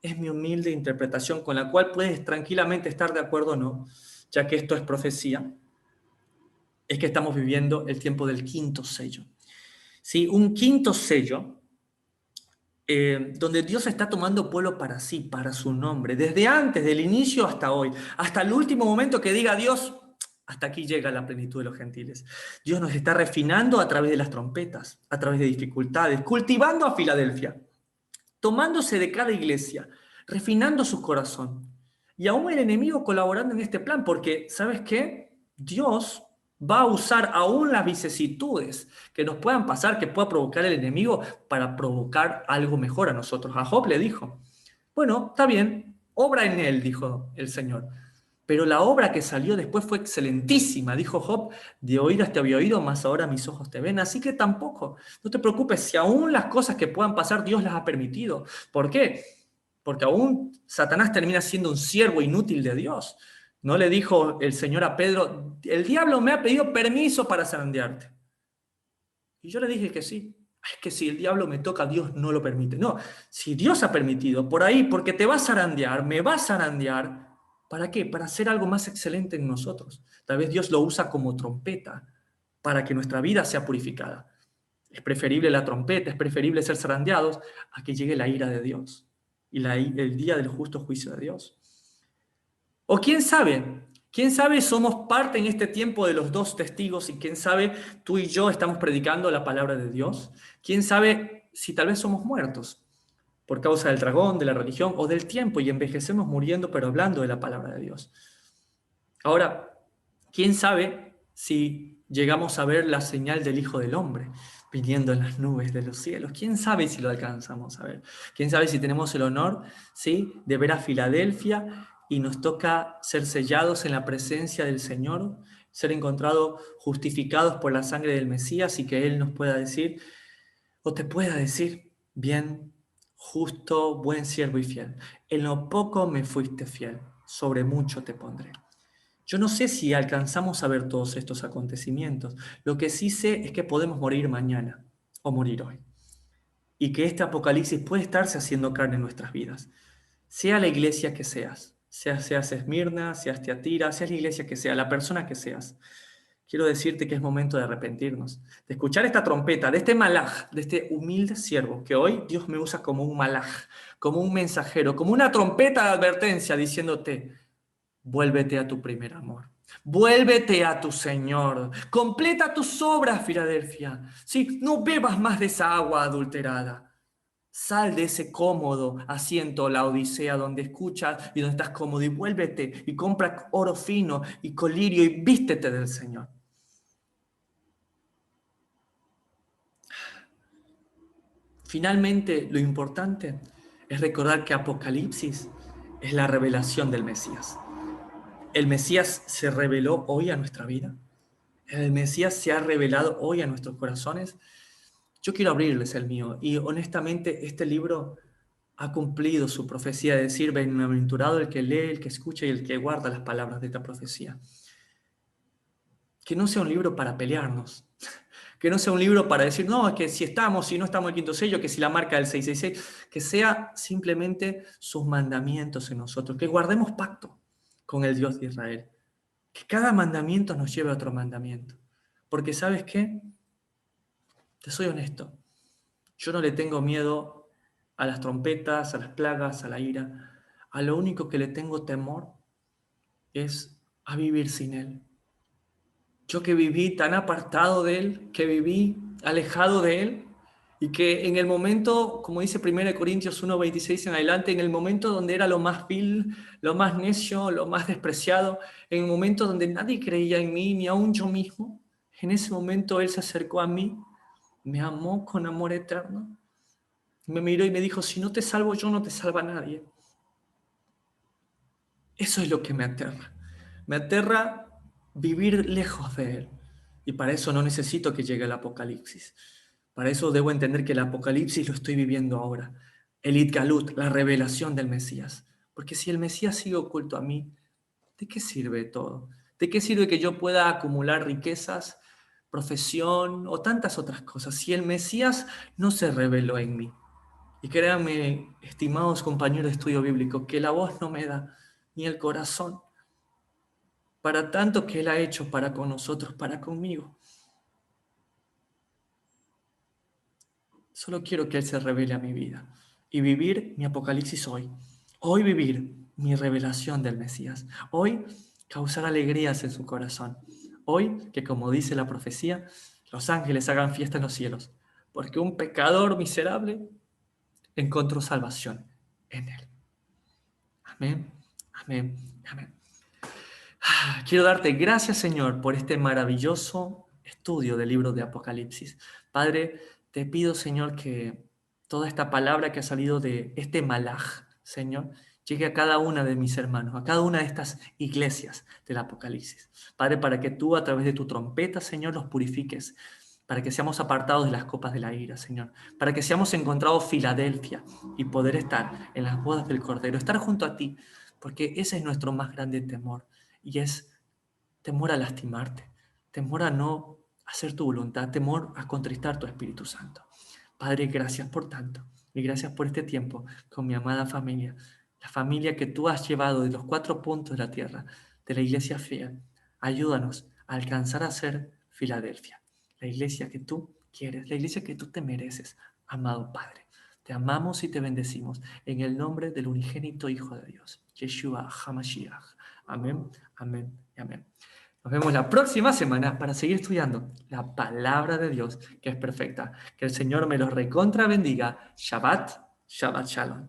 es mi humilde interpretación con la cual puedes tranquilamente estar de acuerdo o no, ya que esto es profecía, es que estamos viviendo el tiempo del quinto sello. ¿Sí? Un quinto sello donde Dios está tomando pueblo para sí, para su nombre, desde antes del inicio hasta hoy, hasta el último momento que diga Dios, hasta aquí llega la plenitud de los gentiles. Dios nos está refinando a través de las trompetas, a través de dificultades, cultivando a Filadelfia, tomándose de cada iglesia, refinando su corazón. Y aún el enemigo colaborando en este plan, porque, ¿sabes qué? Dios va a usar aún las vicisitudes que nos puedan pasar, que pueda provocar el enemigo, para provocar algo mejor a nosotros. A Job le dijo, bueno, está bien, obra en él, dijo el Señor. Pero la obra que salió después fue excelentísima, dijo Job, de oídas te había oído, mas ahora mis ojos te ven. Así que tampoco, no te preocupes, si aún las cosas que puedan pasar Dios las ha permitido. ¿Por qué? Porque aún Satanás termina siendo un siervo inútil de Dios. ¿No le dijo el Señor a Pedro, el diablo me ha pedido permiso para zarandearte? Y yo le dije que sí. Es que si el diablo me toca, Dios no lo permite. No, si Dios ha permitido, por ahí, porque te va a zarandear, me va a zarandear, ¿para qué? Para hacer algo más excelente en nosotros. Tal vez Dios lo usa como trompeta para que nuestra vida sea purificada. Es preferible la trompeta, es preferible ser zarandeados a que llegue la ira de Dios y el día del justo juicio de Dios. O quién sabe somos parte en este tiempo de los dos testigos y quién sabe tú y yo estamos predicando la palabra de Dios. Quién sabe si tal vez somos muertos por causa del dragón, de la religión o del tiempo y envejecemos muriendo pero hablando de la palabra de Dios. Ahora, quién sabe si llegamos a ver la señal del Hijo del Hombre viniendo en las nubes de los cielos. ¿Quién sabe si lo alcanzamos a ver? ¿Quién sabe si tenemos el honor, sí, de ver a Filadelfia y nos toca ser sellados en la presencia del Señor, ser encontrados justificados por la sangre del Mesías y que Él nos pueda decir, o te pueda decir, bien, justo, buen siervo y fiel. En lo poco me fuiste fiel, sobre mucho te pondré. Yo no sé si alcanzamos a ver todos estos acontecimientos. Lo que sí sé es que podemos morir mañana o morir hoy. Y que este apocalipsis puede estarse haciendo carne en nuestras vidas. Sea la iglesia que seas, seas Esmirna, seas Tiatira, seas la iglesia que sea, la persona que seas. Quiero decirte que es momento de arrepentirnos, de escuchar esta trompeta, de este malaj, de este humilde siervo, que hoy Dios me usa como un malaj, como un mensajero, como una trompeta de advertencia diciéndote, vuélvete a tu primer amor. Vuélvete a tu Señor. Completa tus obras, Filadelfia. Sí, no bebas más de esa agua adulterada. Sal de ese cómodo asiento, la odisea, donde escuchas y donde estás cómodo y vuélvete y compra oro fino y colirio y vístete del Señor. Finalmente, lo importante es recordar que Apocalipsis es la revelación del Mesías. El Mesías se reveló hoy a nuestra vida. El Mesías se ha revelado hoy a nuestros corazones. Yo quiero abrirles el mío y honestamente este libro ha cumplido su profecía de decir, bienaventurado el que lee, el que escucha y el que guarda las palabras de esta profecía. Que no sea un libro para pelearnos, que no sea un libro para decir, no, es que si estamos, si no estamos el quinto sello, que si la marca del 666, que sea simplemente sus mandamientos en nosotros, que guardemos pacto con el Dios de Israel, que cada mandamiento nos lleve a otro mandamiento. Porque ¿sabes qué? Te soy honesto, yo no le tengo miedo a las trompetas, a las plagas, a la ira. A lo único que le tengo temor es a vivir sin Él. Yo que viví tan apartado de Él, que viví alejado de Él, y que en el momento, como dice 1 Corintios 1:26 en adelante, en el momento donde era lo más vil, lo más necio, lo más despreciado, en el momento donde nadie creía en mí, ni aún yo mismo, en ese momento Él se acercó a mí, me amó con amor eterno, me miró y me dijo, si no te salvo yo, no te salva nadie. Eso es lo que me aterra. Me aterra vivir lejos de Él. Y para eso no necesito que llegue el Apocalipsis. Para eso debo entender que el Apocalipsis lo estoy viviendo ahora. El Itgalut, la revelación del Mesías. Porque si el Mesías sigue oculto a mí, ¿de qué sirve todo? ¿De qué sirve que yo pueda acumular riquezas, profesión o tantas otras cosas si el Mesías no se reveló en mí? Y créanme, estimados compañeros de estudio bíblico, que la voz no me da ni el corazón para tanto que Él ha hecho para con nosotros, para conmigo. Solo quiero que Él se revele a mi vida y vivir mi apocalipsis hoy. Hoy vivir mi revelación del Mesías. Hoy causar alegrías en su corazón. Hoy que, como dice la profecía, los ángeles hagan fiesta en los cielos, porque un pecador miserable encontró salvación en Él. Amén, amén, amén. Quiero darte gracias, Señor, por este maravilloso estudio del libro de Apocalipsis. Padre, te pido, Señor, que toda esta palabra que ha salido de este malaj, Señor, llegue a cada una de mis hermanos, a cada una de estas iglesias del Apocalipsis. Padre, para que tú a través de tu trompeta, Señor, los purifiques, para que seamos apartados de las copas de la ira, Señor, para que seamos encontrados Filadelfia y poder estar en las bodas del Cordero, estar junto a ti, porque ese es nuestro más grande temor y es temor a lastimarte, temor a no hacer tu voluntad, temor a contristar tu Espíritu Santo. Padre, gracias por tanto y gracias por este tiempo con mi amada familia, la familia que tú has llevado de los 4 puntos de la tierra, de la iglesia fiel. Ayúdanos a alcanzar a ser Filadelfia, la iglesia que tú quieres, la iglesia que tú te mereces, amado Padre. Te amamos y te bendecimos en el nombre del unigénito Hijo de Dios, Yeshua HaMashiach. Amén, amén y amén. Nos vemos la próxima semana para seguir estudiando la palabra de Dios, que es perfecta. Que el Señor me los recontra bendiga. Shabbat, Shabbat Shalom.